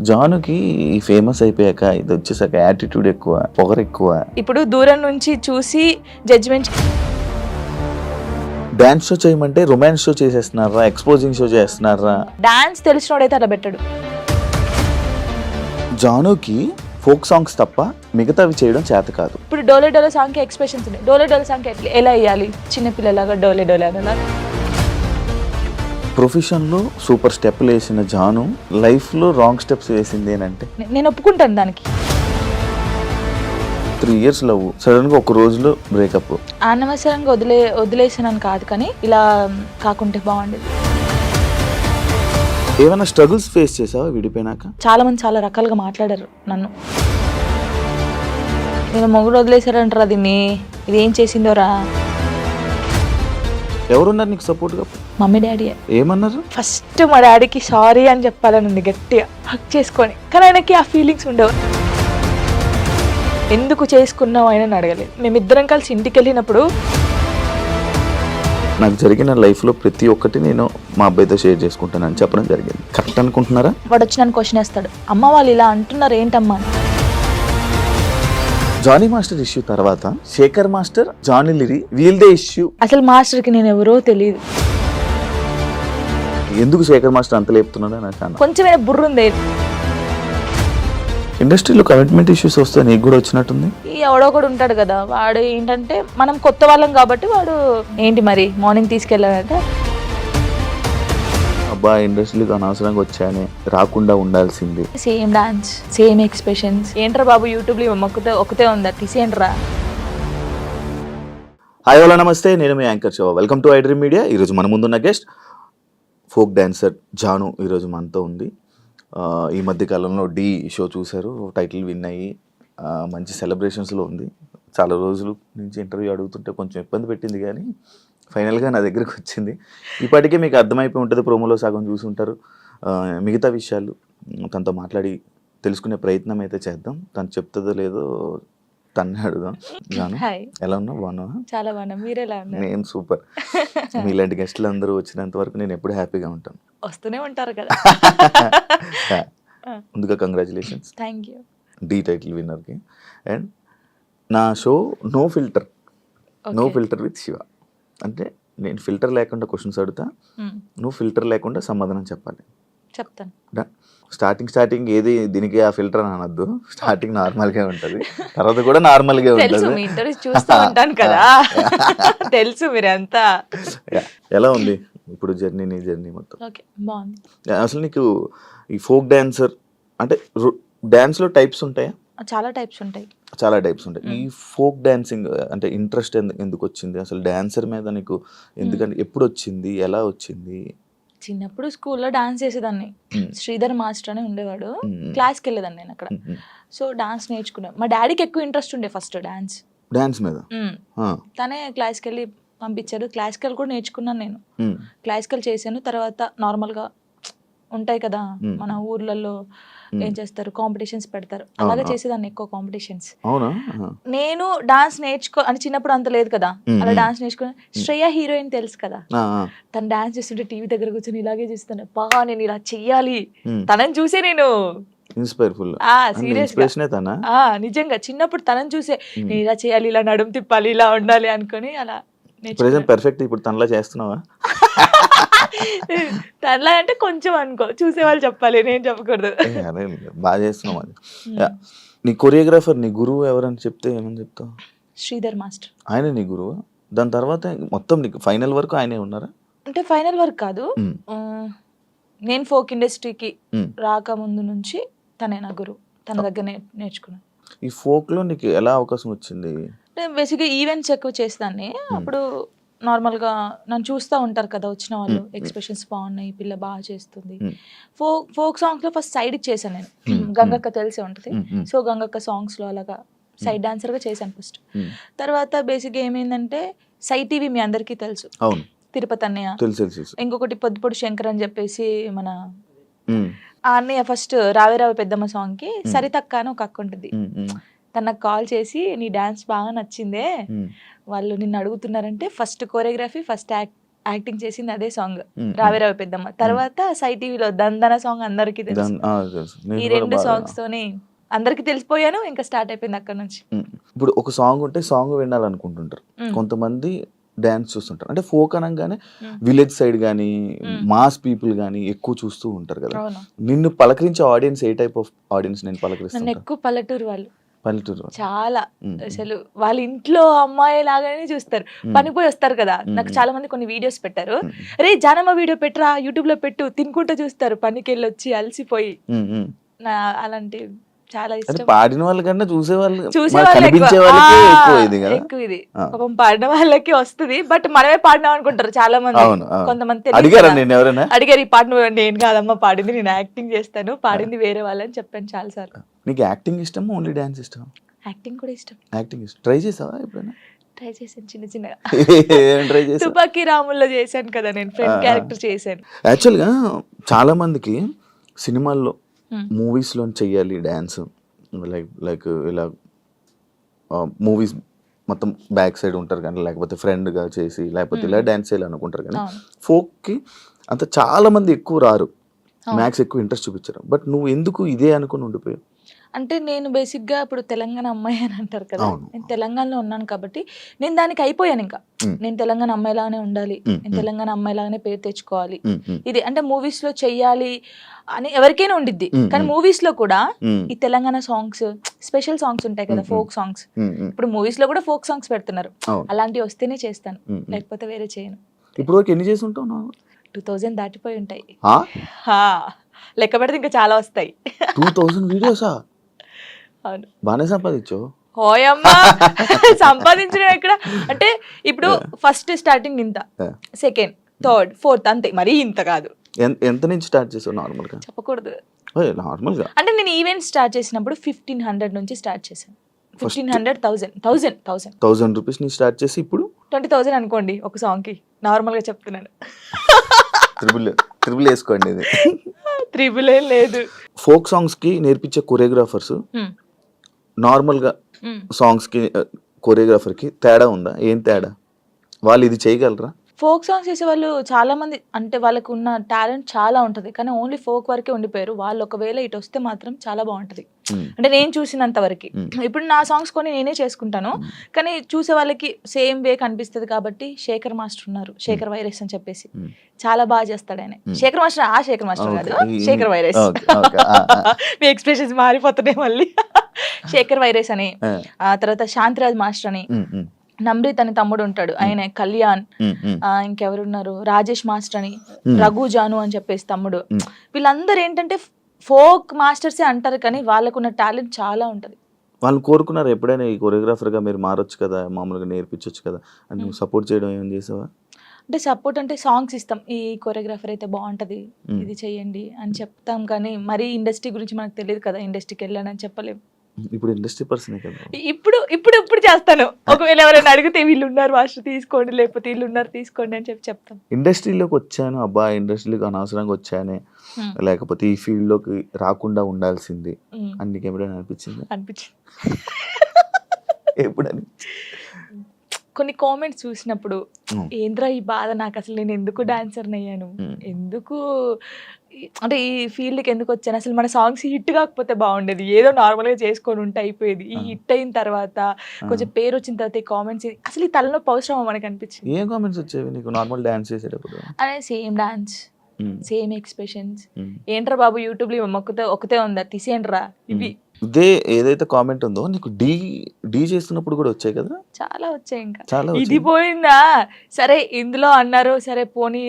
జానుకి famous అయిపోయాక ఇది వచ్చేసాక యాటిట్యూడ్ ఎక్కువ, పొగరు ఎక్కువ. ఇప్పుడు దూరం నుంచి చూసి జడ్జ్మెంట్. డాన్స్ షో చేయమంటే రొమాన్స్ షో చేసేస్తున్నారా, ఎక్స్పోజింగ్ షో చేస్తున్నారా? డాన్స్ తెలిసినోడైతే అలా పెట్టాడు. జానుకి ఫోక్ సాంగ్స్ తప్ప మిగతావి చేయడం చేత కాదు. ఇప్పుడు డోలే డోలే సాంగ్ కి ఎక్స్ప్రెషన్స్ ఉన్నాయి. డోలే డోలే సాంగ్ ఎలా వేయాలి? చిన్నపిల్లలాగా డోలే డోలే అలా. ప్రొఫెషన్లో సూపర్ స్టెప్లు వేసిన జాను లైఫ్లో రాంగ్ స్టెప్స్ వేసింది అంటే నేను ఒప్పుకుంటాను దానికి. 3 years లవ్, సడన్గా ఒక రోజులో బ్రేకప్. అనవసరంగా వదిలేసానని కాదు, కానీ ఇలా కాకుంటే బాగుండేది. ఏమైనా స్ట్రగుల్స్ ఫేస్ చేసావా విడిపోయినాక? చాలా మంది చాలా రకాలుగా మాట్లాడారు నన్ను. నేను మొగుడు వదిలేసారంటారా దీన్ని, ఇది ఏం చేసిందోరా. ఎవరున్నారు నీకు సపోర్ట్గా? Mummy daddy. ఏమన్నారు? ఫస్ట్ మా డాడీకి సారీ అని చెప్పాలని ఉంది గట్టిగా, హక్ చేసుకొని. కానీ ఆయనకి ఆ ఫీలింగ్స్ ఉండవు. ఎందుకు చేసుకున్నావు ఆయన అడగలేదు. మేమిద్దరం కలిసి ఇంటికి వెళ్ళినప్పుడు నాకు జరిగిన లైఫ్లో ప్రతి ఒక్కటి నేను మా అబ్బాయితో షేర్ చేసుకుంటానని చెప్పడం జరిగింది. కరెక్ట్ అనుకుంటున్నారా? వాడు వచ్చి నన్ను క్వశ్చన్ వేస్తాడు, అమ్మ వాళ్ళు ఇలా అంటున్నారు ఏంటమ్మా అని. జానీ మాస్టర్ ఇష్యూ తర్వాత శేఖర్ మాస్టర్, జానీ లిరి వీల్దే ఇష్యూ. అసలు మాస్టర్కి నేను ఎవరో తెలియదు. ఎందుకు శేఖర్ మాస్టర్ అంత లేపుతున్నాడో నాకు అన్న. కొంచెం బుర్ర ఉంది. ఇండస్ట్రీలో కమిట్మెంట్ ఇష్యూస్ వస్తే నీకు కూడా వచ్చినట్టుంది. ఈ ఎవడో కూడా ఉంటాడు కదా, వాడు ఏంటంటే మనం కొత్త వాళ్ళం కాబట్టి వాడు ఏంటి మరి మార్నింగ్ తీసుకెళ్ళాడంటే అబ్బా ఇండస్ట్రీకి అనవసరంగా వచ్చాయని, రాకుండా ఉండాల్సింది. Same dance, same expressions. ఏంట్రా బాబు యూట్యూబ్లో ఒకతే ఉందా, తీసేయండిరా. హాయ్ హలో నమస్తే, నేను మీ anchor Shiva. Welcome to I dream media. ఈరోజు మన ముందున్న గెస్ట్ ఫోక్ డాన్సర్ జాను ఈరోజు మనతో ఉంది. ఈ మధ్య కాలంలో డి షో చూశారు, టైటిల్ విన్ అయ్యి మంచి సెలబ్రేషన్స్లో ఉంది. చాలా రోజుల నుంచి ఇంటర్వ్యూ అడుగుతుంటే కొంచెం ఇబ్బంది పెట్టింది, కానీ ఫైనల్గా నా దగ్గరకు వచ్చింది. ఇప్పటికే మీకు అర్థమైపోయి ఉంటుంది, ప్రోమోలో సగం చూసి ఉంటారు. మిగతా విషయాలు తనతో మాట్లాడి తెలుసుకునే ప్రయత్నం అయితే చేద్దాం. తను చెప్తుందో లేదో తన్నే అడుగుదాం. జాను ఎలా ఉన్నావు? బాగున్నావా? చాలా బాగున్నా, మీరు ఎలా ఉన్నారు? నేను సూపర్. మీలాంటి గెస్టులు అందరూ వచ్చినంత వరకు నేను ఎప్పుడు హ్యాపీగా ఉంటాను. వస్తూనే ఉంటారు కదా. ముందుగా congratulations, thank you. The title విన్నర్కి. అండ్ నా show no filter, no filter with Shiva. అంటే నేను ఫిల్టర్ లేకుండా క్వశ్చన్స్ అడుగుతా, నువ్వు ఫిల్టర్ లేకుండా సమాధానం చెప్పాలి. చెప్తాను. స్టార్టింగ్ ఏది దీనికి ఆ ఫిల్టర్ అని అనొద్దు. స్టార్టింగ్ నార్మల్గా ఉంటుంది, తర్వాత కూడా నార్మల్గా తెలుసు, ఉంటుంది. మీ ఇంటర్వ్యూ చూస్తూ ఉంటాను కదా, తెలుసు మీరంతా. ఎలా ఉంది ఇప్పుడు జర్నీ, నీ జర్నీ మొత్తం? ఓకే, బాగుంది. అసలు నీకు ఈ ఫోక్ డాన్సర్ అంటే డాన్స్లో టైప్స్ ఉంటాయా? చాలా టైప్స్ ఉంటాయి. చాలా టైప్స్ ఉంటాయి. ఈ ఫోక్ డాన్సింగ్ అంటే ఇంట్రెస్ట్ ఎందుకు వచ్చింది అసలు డాన్సర్ మీద నీకు? ఎందుకంటే ఎప్పుడు వచ్చింది, ఎలా వచ్చింది? చిన్నప్పుడు స్కూల్లో డాన్స్ చేసేదాన్ని. శ్రీధర్ మాస్టర్ అని ఉండేవాడు, క్లాస్కి వెళ్ళేదాన్ని నేను అక్కడ. సో డాన్స్ నేర్చుకున్నాను. మా డాడీకి ఎక్కువ ఇంట్రెస్ట్ ఉండే ఫస్ట్ డాన్స్ మీద. తనే క్లాస్కి వెళ్ళి పంపించారు. క్లాసికల్ కూడా నేర్చుకున్నాను నేను. క్లాసికల్ చేశాను. తర్వాత నార్మల్గా ఉంటాయి కదా మన ఊర్లలో, ఏం చేస్తారు, కాంపిటీషన్స్ పెడతారు, అలాగే చేసేదాన్ని ఎక్కువ కాంపిటీషన్స్. నేను డాన్స్ అని చిన్నప్పుడు అంత లేదు కదా, అలా డాన్స్ నేర్చుకుని. శ్రేయ హీరోయిన్ తెలుసు కదా, తను డాన్స్ చేస్తుంటే టీవీ దగ్గర కూర్చొని ఇలాగే చూస్తాను, బాగా నేను ఇలా చెయ్యాలి, తనని చూసే నేను నిజంగా చిన్నప్పుడు తనని చూసే నేను ఇలా చేయాలి, ఇలా నడుము తిప్పాలి, ఇలా ఉండాలి అనుకుని అలా పర్ఫెక్ట్. ఇప్పుడు తనలా చేస్తున్నావా? తనలా అంటే కొంచెం అనుకో, చూసేవాళ్ళు చెప్పాలి, నేను చెప్పకూడదు. బాగా చేస్తున్నావు. అది నీ కొరియోగ్రాఫర్, నీ గురువు ఎవరని చెప్తే ఏమని చెప్తావు? శ్రీధర్ మాస్టర్. ఆయన నీ గురువు? దాని తర్వాత మొత్తం నీకు ఫైనల్ వరకు ఆయనే ఉన్నారా? అంటే ఫైనల్ వర్క్ కాదు, నేను ఫోక్ ఇండస్ట్రీకి రాకముందు నుంచి తనే నా గురువు. తన దగ్గర నేర్చుకున్నాను. ఈ ఫోక్ లో నీకు ఎలా అవకాశం వచ్చింది? బేసిక్గా ఈవెంట్స్ ఎక్కువ చేస్తాను. అప్పుడు నార్మల్గా నన్ను చూస్తూ ఉంటారు కదా వచ్చిన వాళ్ళు, ఎక్స్ప్రెషన్స్ బాగున్నాయి, పిల్ల బాగా చేస్తుంది. ఫోక్ సాంగ్స్లో ఫస్ట్ సైడ్ చేశాను నేను. గంగక్క తెలిసే ఉంటుంది. సో గంగక్క సాంగ్స్లో అలాగా సైడ్ డాన్సర్గా చేశాను ఫస్ట్. తర్వాత బేసిక్గా ఏమైందంటే సై టీవీ మీ అందరికీ తెలుసు, తిరుపతి అన్నయ్య. ఇంకొకటి పొద్దుపొడి శంకర్ అని చెప్పేసి మన ఆ అన్నయ్య ఫస్ట్ రావే రావే పెద్దమ్మ సాంగ్కి సరితక్క అని ఒక అక్క ఉంటుంది. తనకు కాల్ చేసి నీ డాన్స్ బాగా నచ్చిందే, వాళ్ళు నిన్ను అడుగుతున్నారంటే ఫస్ట్ కోరియోగ్రఫీ, ఫస్ట్ యాక్టింగ్ చేసింది అదే సాంగ్ రావే రావే పెద్దమ్మ. తర్వాత సై టీవీలో దందన సాంగ్ అందరికీ తెలుసు. ఈ 2 సాంగ్స్ తోనే అందరికి తెలిసిపోయాను. ఇంకా స్టార్ట్ అయిపోయింది అక్కడ నుంచి. ఇప్పుడు ఒక సాంగ్ ఉంటే సాంగ్ వినాలనుకుంటుంటారు, కొంతమంది డాన్స్ చూస్తుంటారు. అంటే ఫోక్ అనగానే విలేజ్ సైడ్ కానీ మాస్ పీపుల్ కానీ ఎక్కువ చూస్తూ ఉంటారు కదా. నిన్ను పలకరించే ఆడియన్స్ ఏ టైప్ ఆఫ్ ఆడియన్స్ నేను నన్ను పలకరిస్తాను? ఎక్కువ పల్లెటూరు వాళ్ళు, పల్లెటూరు. చాలా అసలు వాళ్ళ ఇంట్లో అమ్మాయి లాగానే చూస్తారు. పనిపోయి వస్తారు కదా, నాకు చాలా మంది కొన్ని వీడియోస్ పెట్టారు. రే జానమ్మ వీడియో పెట్టరా, యూట్యూబ్ లో పెట్టు, తినుకుంటూ చూస్తారు పనికి వెళ్ళి వచ్చి అలసిపోయి. అలాంటి చాలా ఇష్టం. పాడిన వాళ్ళకన్నా చూసే వాళ్ళు ఎక్కువ ఇది పాపం పాడిన వాళ్ళకి వస్తుంది, బట్ మనమే పాడినాం అనుకుంటారు చాలా మంది. కొంతమంది అడిగారు ఈ పాట నేను కాదమ్మా పాడింది, నేను యాక్టింగ్ చేస్తాను, పాడింది వేరే వాళ్ళని చెప్పాను చాలా సార్లు. నీకు యాక్టింగ్ ఇష్టం, ఓన్లీ డాన్స్ ఇష్టం? యాక్టింగ్ కూడా ఇష్టం. యాక్టింగ్ ఇష్టం. ట్రై చేసావా ఎప్పుడైనా? ట్రై చేశాను చిన్న చిన్నగా. తుపాకీ రాముల్లో చేశాను కదా నేను, ఫ్రెండ్ క్యారెక్టర్ చేశాను. యాక్చువల్గా చాలా మందికి సినిమాల్లో మూవీస్లో చెయ్యాలి డ్యాన్స్, లైక్ ఇలా మూవీస్ మొత్తం బ్యాక్ సైడ్ ఉంటారు కానీ, లేకపోతే ఫ్రెండ్గా చేసి లేకపోతే ఇలా డ్యాన్స్ చేయాలి అనుకుంటారు కానీ, ఫోక్కి అంత చాలా మంది ఎక్కువ రారు, మ్యాథ్స్ ఎక్కువ ఇంట్రెస్ట్ చూపించారు. బట్ నువ్వు ఎందుకు ఇదే అనుకుని ఉండిపోయావు? అంటే నేను బేసిక్గా ఇప్పుడు తెలంగాణ అమ్మాయి అని అంటారు కదా, నేను తెలంగాణలో ఉన్నాను కాబట్టి నేను దానికి అయిపోయాను. ఇంకా నేను తెలంగాణ అమ్మాయిలాగానే ఉండాలి, నేను తెలంగాణ అమ్మాయిలాగానే పేరు తెచ్చుకోవాలి, ఇది అంటే మూవీస్ లో చెయ్యాలి అని ఎవరికైనా ఉండిద్ది. కానీ మూవీస్ లో కూడా ఈ తెలంగాణ సాంగ్స్, స్పెషల్ సాంగ్స్ ఉంటాయి కదా, ఫోక్ సాంగ్స్. ఇప్పుడు మూవీస్ లో కూడా ఫోక్ సాంగ్స్ పెడుతున్నారు, అలాంటివి వస్తేనే చేస్తాను, లేకపోతే వేరే చేయను. ఇప్పుడు ఎన్ని చేసి ఉంటావు? 2000 దాటిపోయి ఉంటాయి. లెక్క పెడితే ఇంకా చాలా వస్తాయి. 2000 వీడియోసా? అవును. బాగానే సంపాదించావు. ఓయమ్మా సంపాదించడం ఎక్కడ అంటే, ఇప్పుడు ఫస్ట్ స్టార్టింగ్ ఇంత, సెకండ్, థర్డ్, ఫోర్త్, అంతే, మరీ ఇంత కాదు. ఎంత నుంచి స్టార్ట్ చేసావు నార్మల్గా? చెప్పకూడదు. నార్మల్గా అంటే నేను ఈవెంట్ స్టార్ట్ చేసినప్పుడు 1500 నుంచి స్టార్ట్ చేశాను. 1500, 1000 రూపీస్ నుంచి స్టార్ట్ చేసి ఇప్పుడు 20,000 అనుకోండి ఒక సాంగ్ కి, నార్మల్ గా చెప్తున్నాను. త్రిబుల్ వేసుకోండి. ఇది త్రిబుల్ లేదు. ఫోక్ సాంగ్స్ కి నేర్పించే కొరియోగ్రాఫర్స్ నార్మల్ గా సాంగ్స్ కి కొరియోగ్రాఫర్ కి తేడా ఉందా? ఏం తేడా? వాళ్ళు ఇది చేయగలరా? ఫోక్ సాంగ్స్ చేసే వాళ్ళు చాలా మంది, అంటే వాళ్ళకు ఉన్న టాలెంట్ చాలా ఉంటుంది, కానీ ఓన్లీ ఫోక్ వరకే ఉండిపోయారు. వాళ్ళు ఒకవేళ ఇటు వస్తే మాత్రం చాలా బాగుంటది. అంటే నేను చూసినంత వరకు, ఇప్పుడు నా సాంగ్స్ కొని నేనే చేసుకుంటాను, కానీ చూసే వాళ్ళకి సేమ్ వే కనిపిస్తుంది. కాబట్టి శేఖర్ మాస్టర్ ఉన్నారు, శేఖర్ వైరస్ అని చెప్పేసి, చాలా బాగా చేస్తాడు ఆయన. శేఖర్ మాస్టర్, ఆ శేఖర్ మాస్టర్ కాదు, శేఖర్ వైరస్. మీ ఎక్స్ప్రెషన్స్ మారిపోతున్నాయి మళ్ళీ. శేఖర్ వైరస్ అని, ఆ తర్వాత శాంతిరాజ్ మాస్టర్ అని, నమ్రీత్ అని తమ్ముడు ఉంటాడు, ఆయన కళ్యాణ్, ఇంకెవరున్నారు, రాజేష్ మాస్టర్ అని, రఘు జాను అని చెప్పేసి తమ్ముడు. వీళ్ళందరూ ఏంటంటే ఫోక్ మాస్టర్సే అంటారు, కానీ వాళ్ళకున్న టాలెంట్ చాలా ఉంటది. వాళ్ళు కోరుకున్నారు ఎప్పుడైనా ఈ కొరియోగ్రాఫర్ గా మీరు మారొచ్చు కదా, మామూలుగా నేర్పించవచ్చు కదా అని నువ్వు సపోర్ట్ చేయడం ఏం చేసావా? అంటే సపోర్ట్ అంటే సాంగ్స్ ఇస్తాం, ఈ కొరియోగ్రాఫర్ అయితే బాగుంటది, ఇది చెయ్యండి అని చెప్తాం, కానీ మరీ ఇండస్ట్రీ గురించి మనకు తెలియదు కదా, ఇండస్ట్రీకి వెళ్ళానని చెప్పలేము. ఇప్పుడు ఇండస్ట్రీ పర్సన్ కదా. ఇప్పుడు చేస్తాను. ఒకవేళ ఎవరైనా అడిగితే వీళ్ళు ఉన్నారు మాస్టర్ తీసుకోండి, లేకపోతే వీళ్ళు ఉన్నారు తీసుకోండి అని చెప్తాం. ఇండస్ట్రీలోకి వచ్చాను, అబ్బా ఇండస్ట్రీలోకి అనవసరంగా వచ్చానే, లేకపోతే ఈ ఫీల్డ్ లోకి రాకుండా ఉండాల్సింది అని నీకు ఎప్పుడైనా అనిపించింది? ఎప్పుడు కొన్ని కామెంట్స్ చూసినప్పుడు ఏంద్రా ఈ బాధ, నాకు అసలు నేను ఎందుకు డాన్సర్ని అయ్యాను, ఎందుకు అంటే ఈ ఫీల్డ్కి ఎందుకు వచ్చాను, అసలు మన సాంగ్స్ హిట్ కాకపోతే బాగుండేది, ఏదో నార్మల్గా చేసుకొని ఉంటే అయిపోయేది. ఈ హిట్ అయిన తర్వాత కొంచెం పేరు వచ్చిన తర్వాత ఈ కామెంట్స్ అసలు ఈ తలనొప్పి అవసరమా మనకు అనిపించింది. ఏం కామెంట్స్ వచ్చేవి నీకు నార్మల్ డాన్స్ చేసేటప్పుడు? అదే సేమ్ డాన్స్, సేమ్ ఎక్స్ప్రెషన్స్, ఏంట్రా బాబు యూట్యూబ్ లో ఒకతే ఉందా తీసేయండిరా, ఇవి ఇదే ఏదైతే కామెంట్ ఉందో నీకు డీ చేస్తున్నప్పుడు కూడా వచ్చాయి కదా? చాలా వచ్చాయి. ఇంకా ఇది పోయిందా, సరే ఇందులో అన్నారు, సరే పోనీ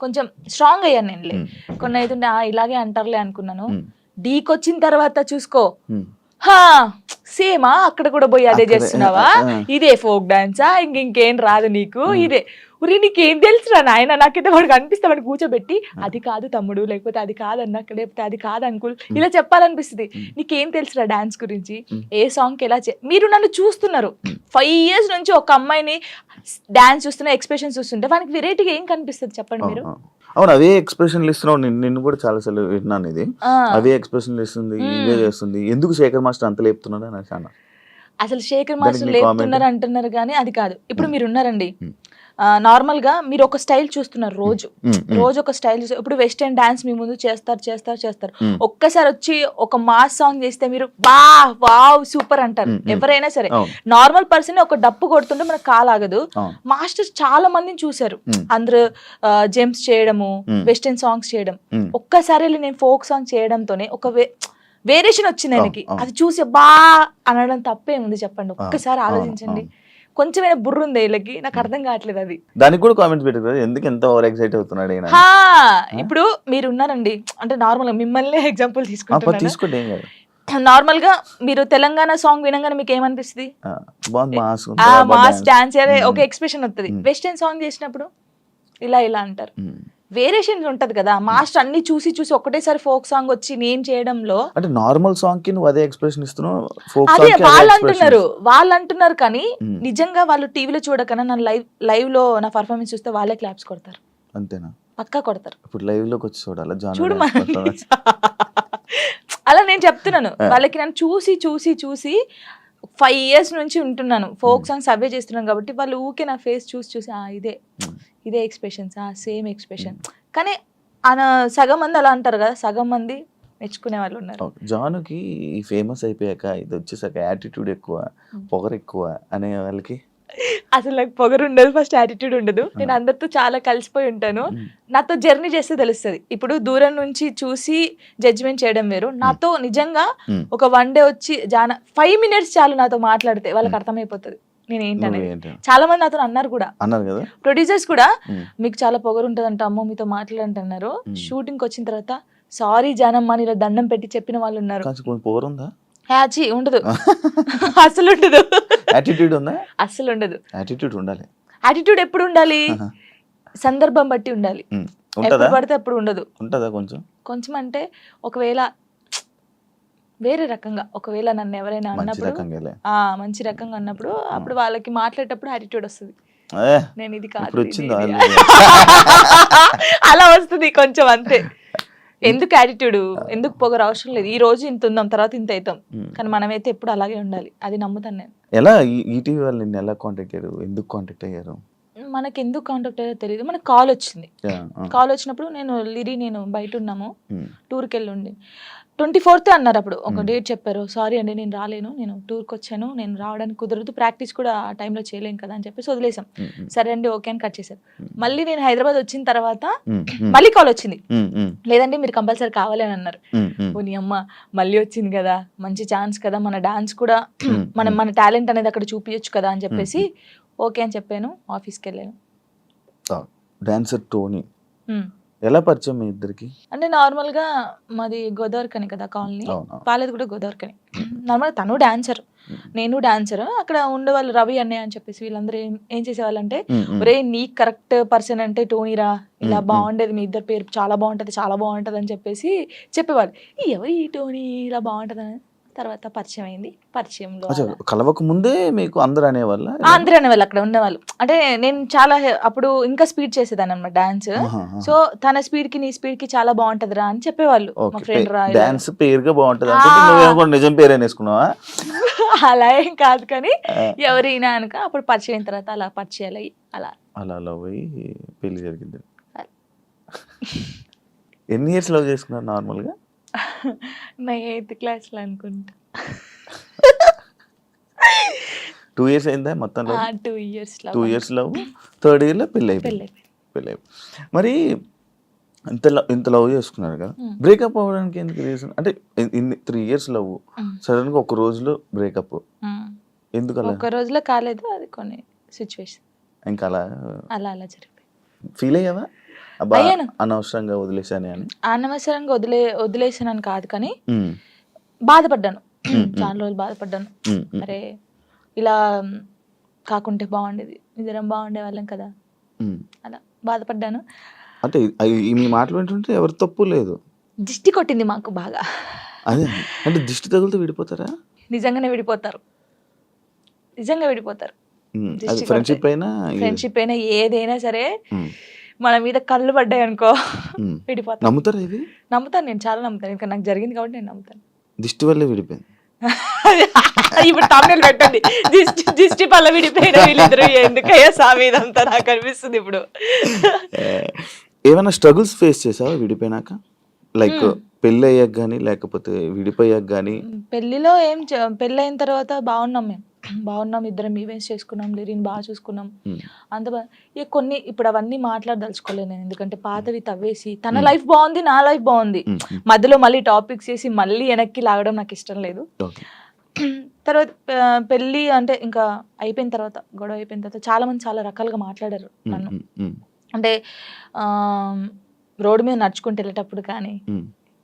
కొంచెం స్ట్రాంగ్ అయ్యాను నేను. కొన్ని అయితే ఇలాగే అంటారులే అనుకున్నాను. డీకి వచ్చిన తర్వాత చూసుకో, సేమా అక్కడ కూడా పోయి అదే చేస్తున్నావా, ఇదే ఫోక్ డాన్సా, ఇంకేం రాదు నీకు, ఇదే ఉరి నీకేం తెలుసురా నాయన, నాకైతే వాడికి అనిపిస్తే వాడిని కూర్చోబెట్టి అది కాదు తమ్ముడు, లేకపోతే అది కాదన్నా, లేకపోతే అది కాదు అంకుల్, ఇలా చెప్పాలనిపిస్తుంది. నీకేం తెలుసురా డాన్స్ గురించి, ఏ సాంగ్ ఎలా మీరు నన్ను చూస్తున్నారు 5 years నుంచి, ఒక అమ్మాయిని డాన్స్ చూస్తున్నా, ఎక్స్ప్రెషన్స్ చూస్తుంటే వానికి వెరైటీగా ఏం కనిపిస్తుంది చెప్పండి మీరు? అవును, అవే ఎక్స్ప్రెషన్లు ఇస్తున్నావు. నిన్ను కూడా చాలా సార్లు విన్నాను, ఇది అవే ఎక్స్ప్రెషన్లు ఇస్తుంది, ఇవే చేస్తుంది. ఎందుకు శేఖర్ మాస్టర్ అంత లేపుతున్నాడు అని అన్నా. అసలు శేఖర్ మాస్టర్ లేపుతున్నారు అంటున్నారు, కానీ అది కాదు. ఇప్పుడు మీరు ఉన్నారండి, నార్మల్ గా మీరు ఒక స్టైల్ చూస్తున్నారు రోజు ఒక స్టైల్ చూస్తారు. ఇప్పుడు వెస్టర్న్ డాన్స్ మీ ముందు చేస్తారు ఒక్కసారి వచ్చి ఒక మాస్ సాంగ్ చేస్తే మీరు వావ్ సూపర్ అంటారు ఎవరైనా సరే. నార్మల్ పర్సన్ ఒక డప్పు కొడుతుంటే మనకు కాలాగదు. మాస్టర్స్ చాలా మందిని చూసారు, అందరూ జెమ్స్ చేయడము, వెస్టర్న్ సాంగ్స్ చేయడం. ఒక్కసారి నేను ఫోక్ సాంగ్ చేయడంతోనే ఒక వేరియేషన్ వచ్చింది ఆయనకి. అది చూసి అనడం తప్పేముంది చెప్పండి, ఒక్కసారి ఆలోచించండి. కొంచెమైనా బుర్ర ఉంది వీళ్ళకి, నాకు అర్థం కావట్లేదు అది. దానికి కూడా కామెంట్స్ పెట్టారు, ఎందుకు ఎంత ఓవర్ ఎక్సైట్ అవుతున్నాడు ఇప్పుడు మీరు ఉన్నారండి, అంటే నార్మల్ గా మిమ్మల్ని ఎగ్జాంపుల్ తీసుకోండి. నార్మల్ గా మీరు తెలంగాణ సాంగ్ వినగానే మీకు ఏమనిపిస్తుంది? మాస్ డాన్స్ ఒక ఎక్స్ప్రెషన్ వస్తుంది. వెస్టర్న్ సాంగ్ చేసినప్పుడు ఇలా అంటారు. వేరియేషన్ ఉంటది కదా. మాస్టర్ అన్ని చూసి ఒకటేసారి ఫోక్ సాంగ్ వచ్చి నేను చేయడంలో, అంటే నార్మల్ సాంగ్ కి నువ్వు అదే ఎక్స్ప్రెషన్ ఇస్తున్నావు, అదే వాళ్ళు అంటున్నారు కానీ నిజంగా వాళ్ళు టీవీలో చూడకన్నా నా లైవ్ లో నా పర్ఫార్మెన్స్ చూస్తే వాళ్ళే క్లాప్స్ కొడతారు. అంతేనా? పక్కా కొడతారు. ఇప్పుడు లైవ్ లోకి వచ్చి చూడు అలా నేను చెప్తున్నాను వాళ్ళకి. నన్ను చూసి 5 years నుంచి ఉంటున్నాను, ఫోక్ సాంగ్స్ అవే చేస్తున్నాను కాబట్టి వాళ్ళు ఊకే నా ఫేస్ చూసి ఇదే ఎక్స్ప్రెషన్స్, సేమ్ ఎక్స్ప్రెషన్. కానీ సగం మంది అలా అంటారు కదా, సగం మంది మెచ్చుకునే వాళ్ళు ఉన్నారు. జానుకి ఫేమస్ అయిపోయాక ఇది వచ్చేసాక యాటిట్యూడ్ ఎక్కువ, పొగరు ఎక్కువ అనే వాళ్ళకి అసలు నాకు పొగరు ఉండదు, ఫస్ట్ యాటిట్యూడ్ ఉండదు. నేను అందరితో చాలా కలిసిపోయి ఉంటాను. నాతో జర్నీ చేస్తే తెలుస్తుంది. ఇప్పుడు దూరం నుంచి చూసి జడ్జిమెంట్ చేయడం వేరు. నాతో నిజంగా ఒక 1 day వచ్చి 5 minutes చాలు నాతో మాట్లాడితే వాళ్ళకి అర్థమైపోతుంది నేను ఏంటనేది. చాలా మంది నాతో అన్నారు కూడా, ప్రొడ్యూసర్స్ కూడా, మీకు చాలా పొగరు ఉంటుంది అంట, అమ్మో మీతో మాట్లాడంటున్నారు. షూటింగ్ వచ్చిన తర్వాత సారీ జానమ్మ ఇలా దండం పెట్టి చెప్పిన వాళ్ళు ఉన్నారు. ఉండదు, అసలు ఉండదు. అసలు ఉండదు. యాటిట్యూడ్ ఎప్పుడు ఉండాలి? సందర్భం బట్టి ఉండాలి. ఎప్పుడు పడితే అప్పుడు ఉండదు. కొంచెం అంటే ఒకవేళ వేరే రకంగా, ఒకవేళ నన్ను ఎవరైనా అన్నప్పుడు మంచి రకంగా అన్నప్పుడు అప్పుడు వాళ్ళకి మాట్లాడేటప్పుడు యాటిట్యూడ్ వస్తుంది. నేను ఇది కాదు అలా వస్తుంది కొంచెం, అంతే. ఎందుకు యాటిట్యూడ్, ఎందుకు పొగరు అవసరం లేదు. ఈ రోజు ఇంత ఉందాం, తర్వాత ఇంత అవుతాం, కానీ మనమైతే ఎప్పుడు అలాగే ఉండాలి. అది నమ్ముతాను నేను. ఎలా ఈటీవీ వాళ్ళు నిన్ను ఎలా కాంటాక్ట్ అయ్యారు, ఎందుకు కాంటాక్ట్ అయ్యారు? మనకి ఎందుకు కాంటాక్ట్ అయ్యారో తెలియదు. మనకు కాల్ వచ్చింది. కాల్ వచ్చినప్పుడు నేను బయట ఉన్నాము, టూర్కి వెళ్ళి ఉండి 24th అన్నారు. అప్పుడు ఒక డేట్ చెప్పారు. సారీ అండి నేను రాలేను, నేను టూర్కి వచ్చాను, నేను రావడానికి కుదరదు, ప్రాక్టీస్ కూడా ఆ టైంలో చేయలేను కదా అని చెప్పేసి వదిలేసాం. సరే అండి ఓకే అని కట్ చేశారు. మళ్ళీ నేను హైదరాబాద్ వచ్చిన తర్వాత మళ్ళీ కాల్ వచ్చింది. లేదండి మీరు కంపల్సరీ కావాలి అని అన్నారు. నీ అమ్మ మళ్ళీ వచ్చింది కదా, మంచి ఛాన్స్ కదా, మన డాన్స్ కూడా మన టాలెంట్ అనేది అక్కడ చూపించచ్చు కదా అని చెప్పేసి ఓకే అని చెప్పాను. ఆఫీస్కి వెళ్ళాను. డాన్సర్ టోనీ ఎలా పరిచయం మీ ఇద్దరికి? అంటే నార్మల్ గా మాది గోదావరికని కదా కాలనీ, వాళ్ళది కూడా గోదావరికని. నార్మల్ తను డాన్సర్, నేను డాన్సర్. అక్కడ ఉండేవాళ్ళు రవి అన్నయ్య అని చెప్పేసి వీళ్ళందరూ ఏం చేసేవాళ్ళు అంటే, ఒరే నీ కరెక్ట్ పర్సన్ అంటే టోనీరా, ఇలా బాగుండేది, మీ ఇద్దరు పేరు చాలా బాగుంటది అని చెప్పేసి చెప్పేవాళ్ళు. ఎవరు ఈ టోనీ ఇలా బాగుంటది అని. తర్వాత పరిచయం అయింది. పరిచయంలో కలవక ముందే మీకు అందరూ అనేవాళ్ళు అక్కడ ఉండేవాళ్ళు. అంటే నేను చాలా అప్పుడు ఇంకా స్పీడ్ చేసేదాన్ని అన్నమాట డాన్స్. సో తన స్పీడ్ కి నీ స్పీడ్ కి చాలా బాగుంటదిరా అని చెప్పేవాళ్ళు. మా ఫ్రెండ్ రా డాన్స్ పేరుగా బాగుంటది అంటే నిజం పేరు వేసుకున్నావా? అలా ఏం కాదు కానీ ఎవరైనా అనుక అప్పుడు పరిచయం అయిన తర్వాత అలా పరిచయాలు అయ్యి అలా పోయి పెళ్లి జరిగింది. ఎన్ని ఇయర్స్ లవ్ చేసుకున్నారు నార్మల్ గా? నా 8th class లో అనుకుంటా. 2 years అయిందా మొత్తం? 2 years లవ్, 3rd year లో పెళ్ళి అయిపోయింది. మరి ఇంత లవ్ చేసుకున్నారు కదా, బ్రేకప్ అవ్వడానికి ఎందుకు రీజన్? అంటే 3 years లవ్, సడన్ గా ఒక రోజులో బ్రేకప్ ఎందుకు? అలా ఒక రోజులో కాలేదు, అది కొన్ని సిచ్యువేషన్ ఇంకా అలా జరిగిపోయింది. ఫీల్ అయ్యావా అనవసరంగా వదిలేసాను అని? అనవసరంగా వదిలేసానని కాదు కానీ బాధపడ్డాను. చాలా రోజులు బాధపడ్డాను. అరే ఇలా కాకుంటే బాగుండేది, ఇద్దరం బాగుండే వాళ్ళం కదా, అలా బాధపడ్డాను. అంటే మీ మాటలు వింటుంటే ఎవరి తప్పు లేదు. దిష్టి కొట్టింది మాకు బాగా. అదే అంటే దిష్టి తగులుతూ విడిపోతారా? నిజంగానే విడిపోతారు. ఫ్రెండ్షిప్ అయినా ఏదైనా సరే మన మీద కళ్ళు పడ్డాయి అనుకో విడిపోతాను. నమ్ముతారా ఇది? నమ్ముతాను, నేను చాలా నమ్ముతాను. ఇంకా నాకు జరిగింది కాబట్టి నేను నమ్ముతాను. దిష్టి వల్లే విడిపోయింది. ఇప్పుడు తమిళ పెట్టండి, దిష్టి పల్ల విడిపోయిన వీళ్ళిద్దరు ఎందుకయ్యా సామి ఇదంతా నాకు అనిపిస్తుంది ఇప్పుడు. ఏమైనా స్ట్రగుల్స్ ఫేస్ చేసావా విడిపోయినాక? లైక్ పెళ్ళి అయ్యాక కానీ లేకపోతే విడిపోయాక కానీ? పెళ్లిలో పెళ్ళి అయిన తర్వాత బాగున్నాం, మేము బాగున్నాం, ఇద్దరం ఈవెంట్స్ చేసుకున్నాం, లిరిని బాగా చూసుకున్నాం, అంత ఇక కొన్ని ఇప్పుడు అవన్నీ మాట్లాడదలుచుకోలేదు నేను, ఎందుకంటే పాతవి తవ్వేసి తన లైఫ్ బాగుంది, నా లైఫ్ బాగుంది, మధ్యలో మళ్ళీ టాపిక్స్ చేసి మళ్ళీ వెనక్కి లాగడం నాకు ఇష్టం లేదు. తర్వాత పెళ్ళి అంటే ఇంకా అయిపోయిన తర్వాత, గొడవ అయిపోయిన తర్వాత చాలా మంది చాలా రకాలుగా మాట్లాడారు నన్ను. అంటే రోడ్డు మీద నడుచుకుంటూ వెళ్ళేటప్పుడు కానీ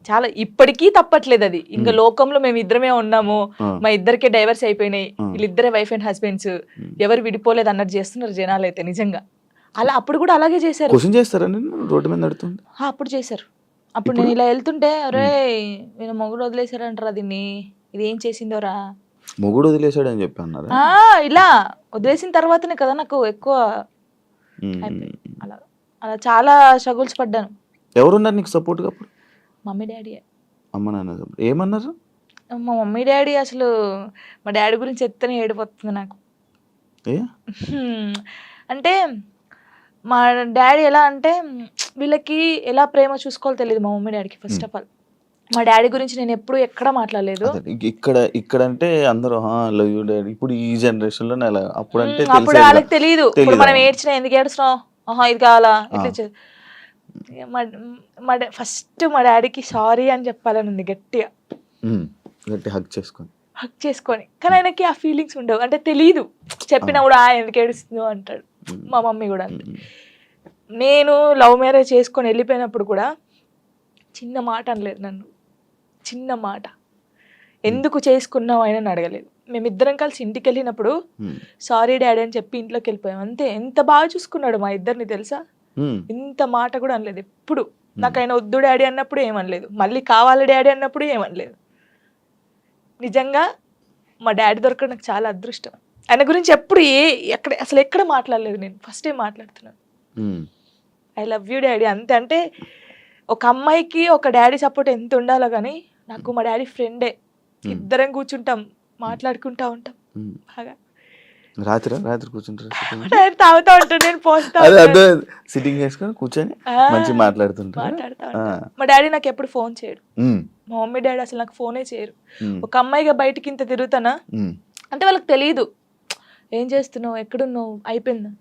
చాలా, ఇప్పటికీ తప్పట్లేదు అది. ఇంకా లోకంలో మేము ఇద్దరమే ఉన్నాము, మా ఇద్దరికే డైవర్స్ అయిపోయినాయి, వీళ్ళిద్దరే వైఫ్ అండ్ హస్బెండ్స్, ఎవరు విడిపోలేదు అన్నట్టు చేస్తున్నారు జనాలు అయితే నిజంగా. అలా అప్పుడు కూడా అలాగే చేశారు. క్వశ్చన్ చేస్తారా రోడ్డు మీద నడుతుంది? అప్పుడు చేశారు. అప్పుడు నేను ఇలా వెళ్తుంటే, అరే నేను మొగుడు వదిలేశారంటారా దీన్ని, ఇది ఏం చేసిందోరా, మొగుడు వదిలేశాడు అని చెప్పి అన్నారు. ఇలా వదిలేసిన తర్వాతనే కదా నాకు ఎక్కువ అలా అలా చాలా స్ట్రగుల్స్ పడ్డాను. ఎవరున్నారు నీకు సపోర్ట్గా అప్పుడు? Mummy daddy. అమ్మ నాన్న ఏమన్నారు? మా మమ్మీ డాడీ అసలు, మా డాడీ గురించి చెప్తేనే ఏడిపోతుంది నాకు. అంటే మా డాడీ ఎలా అంటే, వీళ్ళకి ఎలా ప్రేమ చూసుకోవాలో తెలియదు మా మమ్మీ డాడీకి. ఫస్ట్ ఆఫ్ ఆల్ మా డాడీ గురించి నేను ఎప్పుడు ఎక్కడ మాట్లాడలేదు. ఇక్కడ అంటే అందరూ లవ్ యూ డాడీ, ఇప్పుడు ఈ జనరేషన్ లో అప్పుడు అంటే అప్పుడు వాళ్ళకి తెలియదు. ఇప్పుడు మనం ఏడ్చినా ఎందుకు ఏడుస్తున్నావు, ఇది కావాలా ఇట్లా. ఫస్ట్ మా డాడీకి సారీ అని చెప్పాలని ఉంది గట్టిగా, హగ్ చేసుకొని. కానీ ఆయనకి ఆ ఫీలింగ్స్ ఉండవు, అంటే తెలియదు. చెప్పినా కూడా ఎందుకు ఏడుస్తుందో అంటాడు. మా మమ్మీ కూడా అంతే. నేను లవ్ మ్యారేజ్ చేసుకొని వెళ్ళిపోయినప్పుడు కూడా చిన్న మాట అనలేదు నన్ను, చిన్న మాట. ఎందుకు చేసుకున్నావు ఆయన అడగలేదు. మేమిద్దరం కలిసి ఇంటికి వెళ్ళినప్పుడు సారీ డాడీ అని చెప్పి ఇంట్లోకి వెళ్ళిపోయాం అంతే. ఎంత బాగా చూసుకున్నాడు మా ఇద్దరిని తెలుసా, ఇంత మాట కూడా అనలేదు ఎప్పుడు. నాకు ఆయన వద్దు డాడీ అన్నప్పుడు ఏమనలేదు, మళ్ళీ కావాలి డాడీ అన్నప్పుడు ఏమనలేదు. నిజంగా మా డాడీ దొరకడం నాకు చాలా అదృష్టం. ఆయన గురించి ఎప్పుడు అసలు ఎక్కడ మాట్లాడలేదు నేను, ఫస్ట్ టైం మాట్లాడుతున్నాను. ఐ లవ్ యూ డాడీ అంతే. అంటే ఒక అమ్మాయికి ఒక డాడీ సపోర్ట్ ఎంత ఉండాలో కానీ నాకు మా డాడీ ఫ్రెండే. ఇద్దరం కూర్చుంటాం, మాట్లాడుకుంటా ఉంటాం బాగా. రాత్రి కూర్చుంటారు, తాగుతా ఉంటాను, నేను పోస్తా సిట్టింగ్ చేసుకొని కూర్చొని మంచిగా మాట్లాడుతా. మా డాడీ నాకు ఎప్పుడు ఫోన్ చేయడు, మా మమ్మీ డాడీ అసలు నాకు ఫోనే చేయరు. ఒక అమ్మాయిగా బయటకి ఇంత తిరుగుతానా అంటే వాళ్ళకి తెలియదు, ఏం చేస్తున్నావు, ఎక్కడున్నావు, అయిపోయిందా,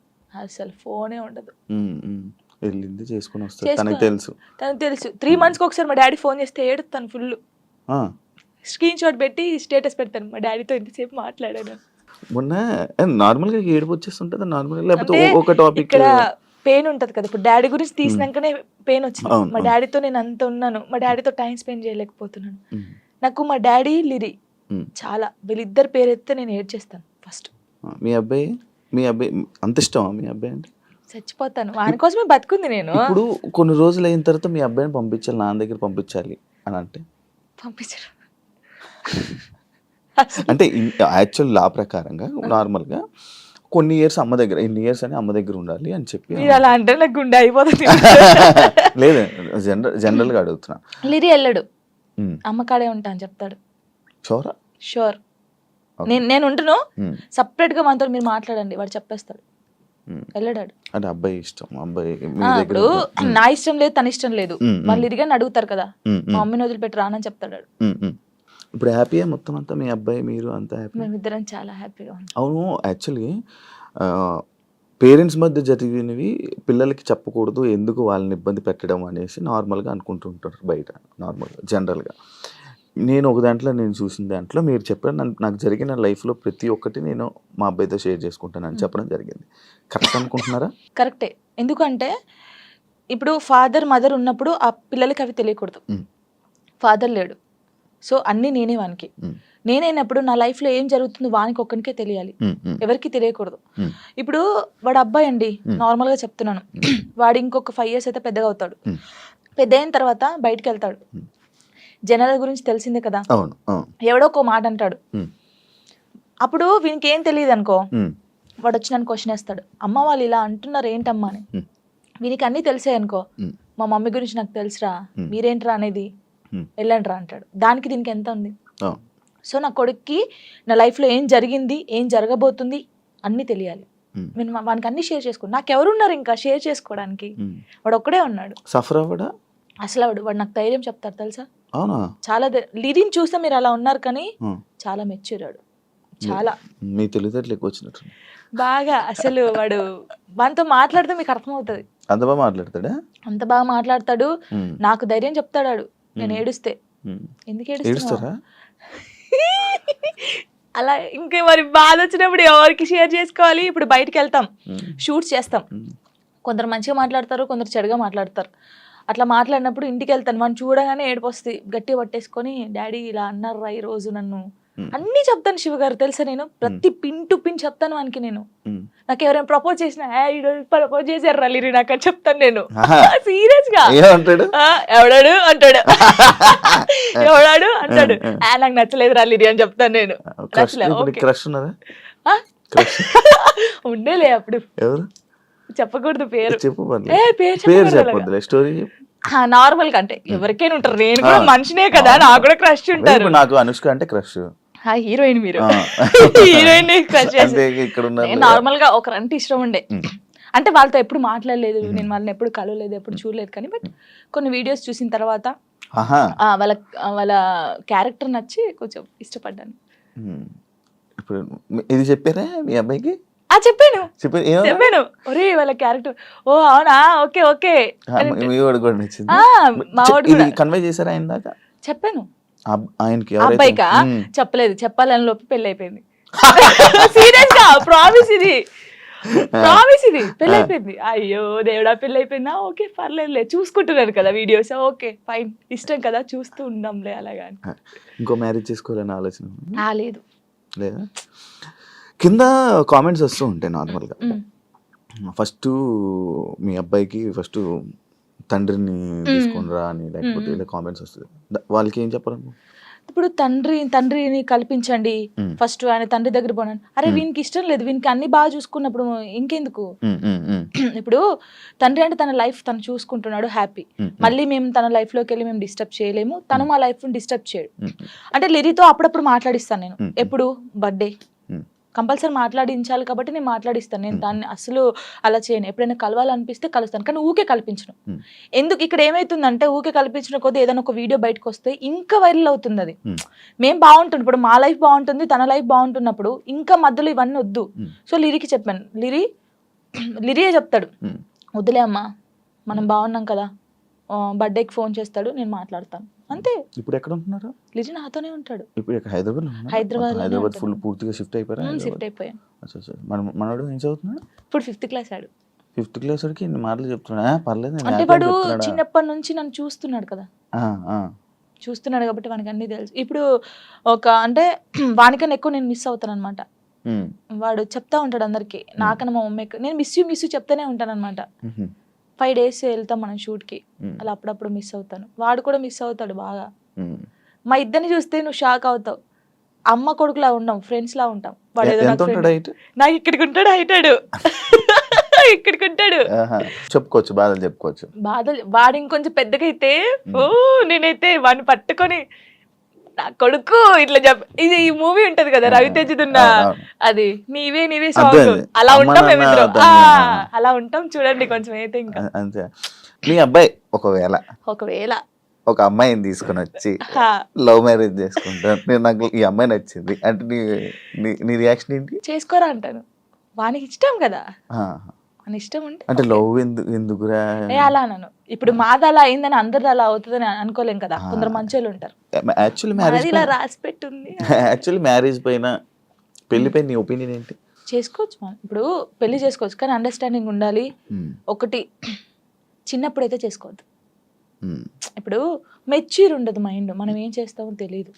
అసలు ఫోనే ఉండదు. వెళ్ళింది చేసుకుని వస్తాను, తనకు తెలుసు. 3 months ఒకసారి మా డాడీ ఫోన్ చేస్తే ఏడుతాను ఫుల్, స్క్రీన్ షాట్ పెట్టి స్టేటస్ పెడతాను, మా డాడీతో ఇంతసేపు మాట్లాడాను. మొన్న నార్మల్గా ఏడుపు వచ్చేస్తుంటుంది నార్మల్గా, లేకపోతే ఒక టాపిక్ ఇక్కడ పెయిన్ ఉంటది కదా. ఇప్పుడు డాడీ గురించి తీసినాకనే పెయిన్ వచ్చింది. మా డాడీతో నేను అంత ఉన్నాను, మా డాడీతో టైం స్పెండ్ చేయలేకపోతున్నాను. నాకు మా డాడీ లిరి చాలా, వీళ్ళిద్దరు పేరు ఎత్తే నేను ఏడ్చేస్తాను ఫస్ట్. మీ అబ్బాయి అంత ఇష్టమా మీ అబ్బాయి అంటే? చచ్చిపోతాను, వాని కోసమే బతుకుంది నేను. ఇప్పుడు కొన్ని రోజులు అయిన తర్వాత మీ అబ్బాయిని పంపించాలి, నాన్న దగ్గర పంపించాలి అని అంటే పంపించరు. అంటే యాక్చువల్ లా ప్రకారంగా నార్మల్గా కొన్ని ఇయర్స్ అమ్మ దగ్గర, ఇన్ని ఇయర్స్ అని అమ్మ దగ్గర ఉండాలి అని చెప్పి. అలా అంటే నాకు గుండె అయిపోతుంది. లేదు, జనరల్గా అడుగుతున్నా. లిరి వెళ్ళడు, అమ్మ కాడే ఉంటా అని చెప్తాడు. షూర్. నేను ఉంటును, సపరేట్ గా మనతో మీరు మాట్లాడండి, వాడు చెప్పేస్తాడు, వెళ్ళడాడు. అంటే అబ్బాయి ఇష్టం, అబ్బాయి ఇప్పుడు నా ఇష్టం లేదు, తన ఇష్టం లేదు, వాళ్ళు ఇదిగా అడుగుతారు కదా, మా మమ్మీని వదిలిపెట్టి రానని చెప్తాడు. ఇప్పుడు హ్యాపీయా మొత్తం అంతా, మీ అబ్బాయి మీరు అంతా హ్యాపీ? మేమిద్దరం చాలా హ్యాపీగా ఉన్నాం. అవును, యాక్చువల్లీ పేరెంట్స్ మధ్య జరిగినవి పిల్లలకి చెప్పకూడదు, ఎందుకు వాళ్ళని ఇబ్బంది పెట్టడం అనేసి నార్మల్గా అనుకుంటుంటారు బయట, నార్మల్గా జనరల్గా. నేను ఒక దాంట్లో నేను చూసిన దాంట్లో మీరు చెప్పారు, నాకు జరిగిన లైఫ్లో ప్రతి ఒక్కటి నేను మా అబ్బాయితో షేర్ చేసుకుంటానని చెప్పడం జరిగింది. కరెక్ట్ అనుకుంటున్నారా? కరెక్టే. ఎందుకంటే ఇప్పుడు ఫాదర్ మదర్ ఉన్నప్పుడు ఆ పిల్లలకి అవి తెలియకూడదు. ఫాదర్ లేడు, సో అన్నీ నేనే వానికి. నేనైనప్పుడు నా లైఫ్లో ఏం జరుగుతుందో వానికి ఒక్కనికే తెలియాలి, ఎవరికి తెలియకూడదు. ఇప్పుడు వాడు అబ్బాయి అండి, నార్మల్గా చెప్తున్నాను, వాడు ఇంకొక 5 years అయితే పెద్దగా అవుతాడు. పెద్ద అయిన తర్వాత బయటికి వెళ్తాడు, జనాల గురించి తెలిసిందే కదా, ఎవడో ఒక మాట అంటాడు. అప్పుడు వీనికి ఏం తెలియదు అనుకో, వాడు వచ్చి నన్ను క్వశ్చన్ వేస్తాడు, అమ్మ వాళ్ళు ఇలా అంటున్నారు ఏంటమ్మా అని. వీనికి అన్నీ తెలిసాయి అనుకో, మా మమ్మీ గురించి నాకు తెలుసురా, మీరేంట్రా అనేది, వెళ్ళండి రా అంటాడు. దానికి దీనికి ఎంత ఉంది? సో నా కొడుక్కి నా లైఫ్లో ఏం జరిగింది, ఏం జరగబోతుంది అన్నీ తెలియాలి. నేను వానికి అన్ని షేర్ చేసుకో, నాకెవరున్నారు ఇంకా షేర్ చేసుకోవడానికి, వాడు ఒక్కడే ఉన్నాడు. సఫర్ అవ్వడా అసలు వాడు నాకు ధైర్యం చెప్తారు తెలుసా. అవునా? చాలా లిరిని చూస్తే మీరు అలా ఉన్నారు కానీ చాలా మెచ్యూరాడు, చాలా. మీ తెలివితేటలు ఎక్కువ వచ్చినట్టు బాగా. అసలు వాడు వానితో మాట్లాడితే మీకు అర్థమవుతుంది. అంత బాగా మాట్లాడతాడా? అంత బాగా మాట్లాడతాడు. నాకు ధైర్యం చెప్తాడు నేను ఏడుస్తే. ఎందుకు ఏడుస్తారా అలా? ఇంకా మరి బాధ వచ్చినప్పుడు ఎవరికి షేర్ చేసుకోవాలి? ఇప్పుడు బయటకు వెళ్తాం, షూట్స్ చేస్తాం, కొందరు మంచిగా మాట్లాడతారు, కొందరు చెడుగా మాట్లాడతారు. అట్లా మాట్లాడినప్పుడు ఇంటికి వెళ్తాను, మనం చూడగానే ఏడుపు వస్తుంది, గట్టిగా పట్టేసుకొని డాడీ ఇలా అన్నారా ఈ రోజు నన్ను అన్నీ చెప్తాను. శివ గారు తెలుసా, నేను ప్రతి పిన్ టు పిన్ చెప్తాను వానికి. నేను నాకు ఎవరైనా ప్రపోజ్ చేసినా ప్రపోజ్ చేశారు రలీరి నాకు అని చెప్తాను నేను. సీరియస్ గా ఎవడాడు అంటాడు, ఎవడాడు అంటాడు, నాకు నచ్చలేదు రలీరి అని చెప్తాను నేను. ఉండేలే అప్పుడు, చెప్పకూడదు పేరు. నార్మల్ గా అంటే ఎవరికైనా ఉంటారు, నేను కూడా మనిషినే కదా, నాకు కూడా క్రష్ ఉంటారు. నాకు అనుష్క అంటే క్రష్. హీరోయిన్ మీరు హీరోయిన్ క్రష్. నార్మల్ గా ఒకరంటే ఇష్టం ఉండే, అంటే వాళ్ళతో ఎప్పుడు మాట్లాడలేదు, నేను వాళ్ళని ఎప్పుడు కలవలేదు, ఎప్పుడు చూడలేదు. కానీ బట్ కొన్ని వీడియోస్ చూసిన తర్వాత వాళ్ళ క్యారెక్టర్ నచ్చి కొంచెం ఇష్టపడ్డాను. ఇప్పుడు ఇది చెప్పారా మీ అబ్బాయికి? చెప్పాను. ఒరే వాళ్ళ క్యారెక్టర్, ఓ అవునా, ఓకే ఓకే. కన్వే చేశారా ఆయన దాకా? చెప్పాను. ఆయనకి అబ్బాయికా చెప్పలేదు, చెప్పాలని లోపు పెళ్లి అయిపోయింది. సీరియస్ గా ప్రామిస్ ఇది పెళ్లి అయిపోయింది. అయ్యో దేవుడా పెళ్లి అయిపోయిందా, ఓకే పర్లేదులే, చూసుకుంటున్నారు కదా వీడియోస్, ఓకే ఫైన్, ఇష్టం కదా చూస్తూ ఉందాంలే అలాగా. ఇంకో మ్యారేజ్ చేసుకోవాలని ఆలోచన లేదు లేదా? కింద కామెంట్స్ వస్తూ ఉంటాయి నార్మల్గా. ఫస్ట్ మీ అబ్బాయికి ఫస్ట్ తండ్రిని తీసుకునిరా అని, లేకపోతే ఇలా కామెంట్స్ వస్తుంది, వాళ్ళకి ఏం చెప్పాలి? ఇప్పుడు తండ్రిని కల్పించండి ఫస్ట్, ఆయన తండ్రి దగ్గర పోనండి. అరే వీనికి ఇష్టం లేదు, వీనికి అన్ని బాగా చూసుకున్నప్పుడు ఇంకెందుకు? ఇప్పుడు తండ్రి అంటే తన లైఫ్ తను చూసుకుంటున్నాడు, హ్యాపీ. మళ్ళీ మేము తన లైఫ్ లోకి వెళ్ళి మేము డిస్టర్బ్ చేయలేము, తను మా లైఫ్ డిస్టర్బ్ చేయడు. అంటే లిరితో అప్పుడప్పుడు మాట్లాడిస్తాను నేను, ఎప్పుడు బర్త్డే కంపల్సరీ మాట్లాడించాలి కాబట్టి నేను మాట్లాడిస్తాను. నేను దాన్ని అసలు అలా చేయను. ఎప్పుడైనా కలవాలనిపిస్తే కలుస్తాను, కానీ ఊకే కల్పించను. ఎందుకు ఇక్కడ ఏమైతుందంటే ఊకే కల్పించిన కొద్దీ ఏదైనా ఒక వీడియో బయటకు వస్తే ఇంకా వైరల్ అవుతుంది. అది మేము బాగుంటుంది, ఇప్పుడు మా లైఫ్ బాగుంటుంది, తన లైఫ్ బాగుంటున్నప్పుడు ఇంకా మధ్యలో ఇవన్నీ వద్దు. సో లిరికి చెప్పాను, లిరియే చెప్తాడు, వద్దులే అమ్మా మనం బాగున్నాం కదా, బర్త్డేకి ఫోన్ చేస్తాడు, నేను మాట్లాడతాను అంతే. ఇప్పుడు ఎక్కడ ఉంటున్నారు? లిజి నాతోనే ఉంటాడు. ఇప్పుడు హైదరాబాద్ ఫుల్ పూర్తిగా షిఫ్ట్ అయిపోయారా? షిఫ్ట్ అయిపోయాను. మనోడు ఏం చదువుతున్నాడు? ఇప్పుడు 5th క్లాస్ ఆడు. 5th క్లాస్ వాడికి ఇన్ని మాటలు చెప్తున్నా? పర్లేదు, అంటే వాడు చిన్నప్పటి నుంచి నన్ను చూస్తున్నాడు కదా, చూస్తున్నాడు కాబట్టి వానికి అన్ని తెలుసు. ఇప్పుడు ఒక అంటే వానికన్నా ఎక్కువ నేను మిస్ అవుతాను అనమాట. వాడు చెప్తా ఉంటాడు అందరికి, నాకన్నా మా మమ్మీకి నేను మిస్ యూ చెప్తానే ఉంటాను అనమాట. 5 days వెళ్తాం మనం షూట్కి, అలా అప్పుడప్పుడు మిస్ అవుతాను, వాడు కూడా మిస్ అవుతాడు బాగా. మా ఇద్దరిని చూస్తే నువ్వు షాక్ అవుతావు, అమ్మ కొడుకులా ఉన్నాం, ఫ్రెండ్స్ లా ఉంటాం. వాడు ఏదో నాకు ఇక్కడికి ఉంటాడు, హైటాడు ఇక్కడికి ఉంటాడు. చెప్పుకోవచ్చు బాధలు వాడు ఇంకొంచెం పెద్దగా అయితే నేనైతే వాడిని పట్టుకొని నా కొడుకు ఇట్లా ఇది ఈ మూవీ ఉంటది కదా రవితేజదున్న, అది నీవే సాంగ్, అలా ఉంటాం మేమిద్దరం, అలా ఉంటాం చూడండి కొంచెం అయితే. ఇంకా అంతే. మీ అబ్బాయి ఒకవేళ ఒక అమ్మాయిని తీసుకుని వచ్చి లవ్ మ్యారేజ్ చేసుకుంటాను, నాకు ఈ అమ్మాయి నచ్చింది అంటే నీ రియాక్షన్ ఏంటి? చేసుకోరా అంటాను, వానికి ఇష్టం కదా, అని ఇష్టం ఉంటే. అంటే లవ్ ఎందుకురా అలా అన్నాను. ఇప్పుడు మాది అలా అయిందని అందరిది అలా అవుతుందని అనుకోలేం కదా, కొందరు మంచోళ్ళు ఉంటారు. యాక్చువల్లీ మ్యారేజ్ పైన పెళ్లి పైన నీ ఒపీనియన్ ఏంటి? చేసుకోవచ్చు, ఇప్పుడు పెళ్లి చేసుకోవచ్చు, కానీ అండర్స్టాండింగ్ ఉండాలి. ఒకటి చిన్నప్పుడు అయితే చేసుకోవద్దు. ఇప్పుడు మెచ్యూర్ ఉండదు మైండ్, మనం ఏం చేస్తామో తెలియదు.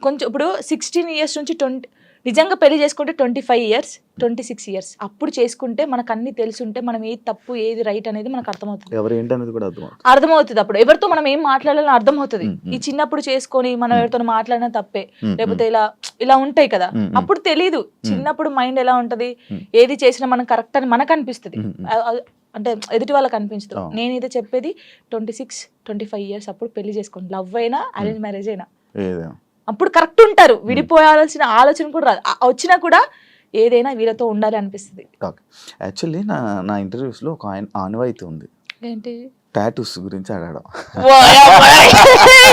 కొంచెం ఇప్పుడు 16 years నుంచి 20 నిజంగా పెళ్లి చేసుకుంటే 25 years 26 years అప్పుడు చేసుకుంటే మనకు అన్ని తెలుసుంటే మనం ఏది తప్పు ఏది రైట్ అనేది మనకు అర్థమవుతుంది. అర్థమవుతుంది అప్పుడు ఎవరితో మనం ఏం మాట్లాడాలని అర్థమవుతుంది. ఈ చిన్నప్పుడు చేసుకొని మనం ఎవరితో మాట్లాడినా తప్పే, లేకపోతే ఇలా ఉంటాయి కదా, అప్పుడు తెలీదు. చిన్నప్పుడు మైండ్ ఎలా ఉంటది, ఏది చేసినా మనం కరెక్ట్ అని మనకు అనిపిస్తుంది, అంటే ఎదుటి వాళ్ళకి అనిపించదు. నేనైతే చెప్పేది 26-25 years అప్పుడు పెళ్లి చేసుకోండి, లవ్ అయినా అరేంజ్ మ్యారేజ్ అయినా అప్పుడు కరెక్ట్ ఉంటారు, విడిపోయాల్సిన ఆలోచన కూడా రాదు. వచ్చినా కూడా ఏదైనా వీళ్ళతో ఉండాలి అనిపిస్తుంది. ఓకే. యాక్చువల్లీ నా ఇంటర్వ్యూస్లో ఒక ఆనవాయితీ ఉంది, ఏంటి టాటూస్ గురించి అడగడం.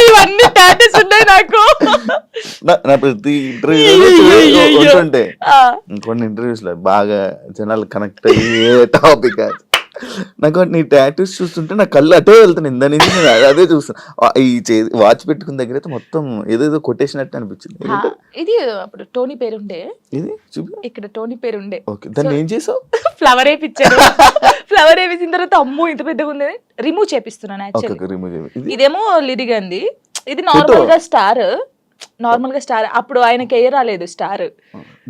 ఇవన్నీ టాటూస్ ఉన్నాయి నాకు. నా ప్రతి ఇంటర్వ్యూ ఉంటుంటే కొన్ని ఇంటర్వ్యూస్లో బాగా జనాలు కనెక్ట్ అయ్యే టాపిక్ నాకు నీ టాటూస్ చూస్తుంటే నా కళ్ళు అటే వెళ్తున్నాయి. ఇందా నుంచి నేను అదే చూస్తాను. ఈ వాచ్ పెట్టుకున్న దగ్గర అయితే మొత్తం ఏదేదో కొట్టేసినట్టు అనిపించింది. ఇది అప్పుడు టోనీ పేరుండే, ఇది చూపి ఇక్కడ టోనీ పేరుండే. ఓకే, దాన్ని ఏం చేసావు? ఫ్లవర్ వేయించారు. ఫ్లవర్ వేసిన తర్వాత అమ్మో ఇంత పెద్దగా ఉంది, రిమూవ్ చేపిస్తున్నాను. యాక్చువల్లీ ఇదేమో లిరిగంది, ఇది నార్మల్ గా స్టార్. నార్మల్ గా స్టార్ అప్పుడు ఆయనకి ఏ రాలేదు స్టార్,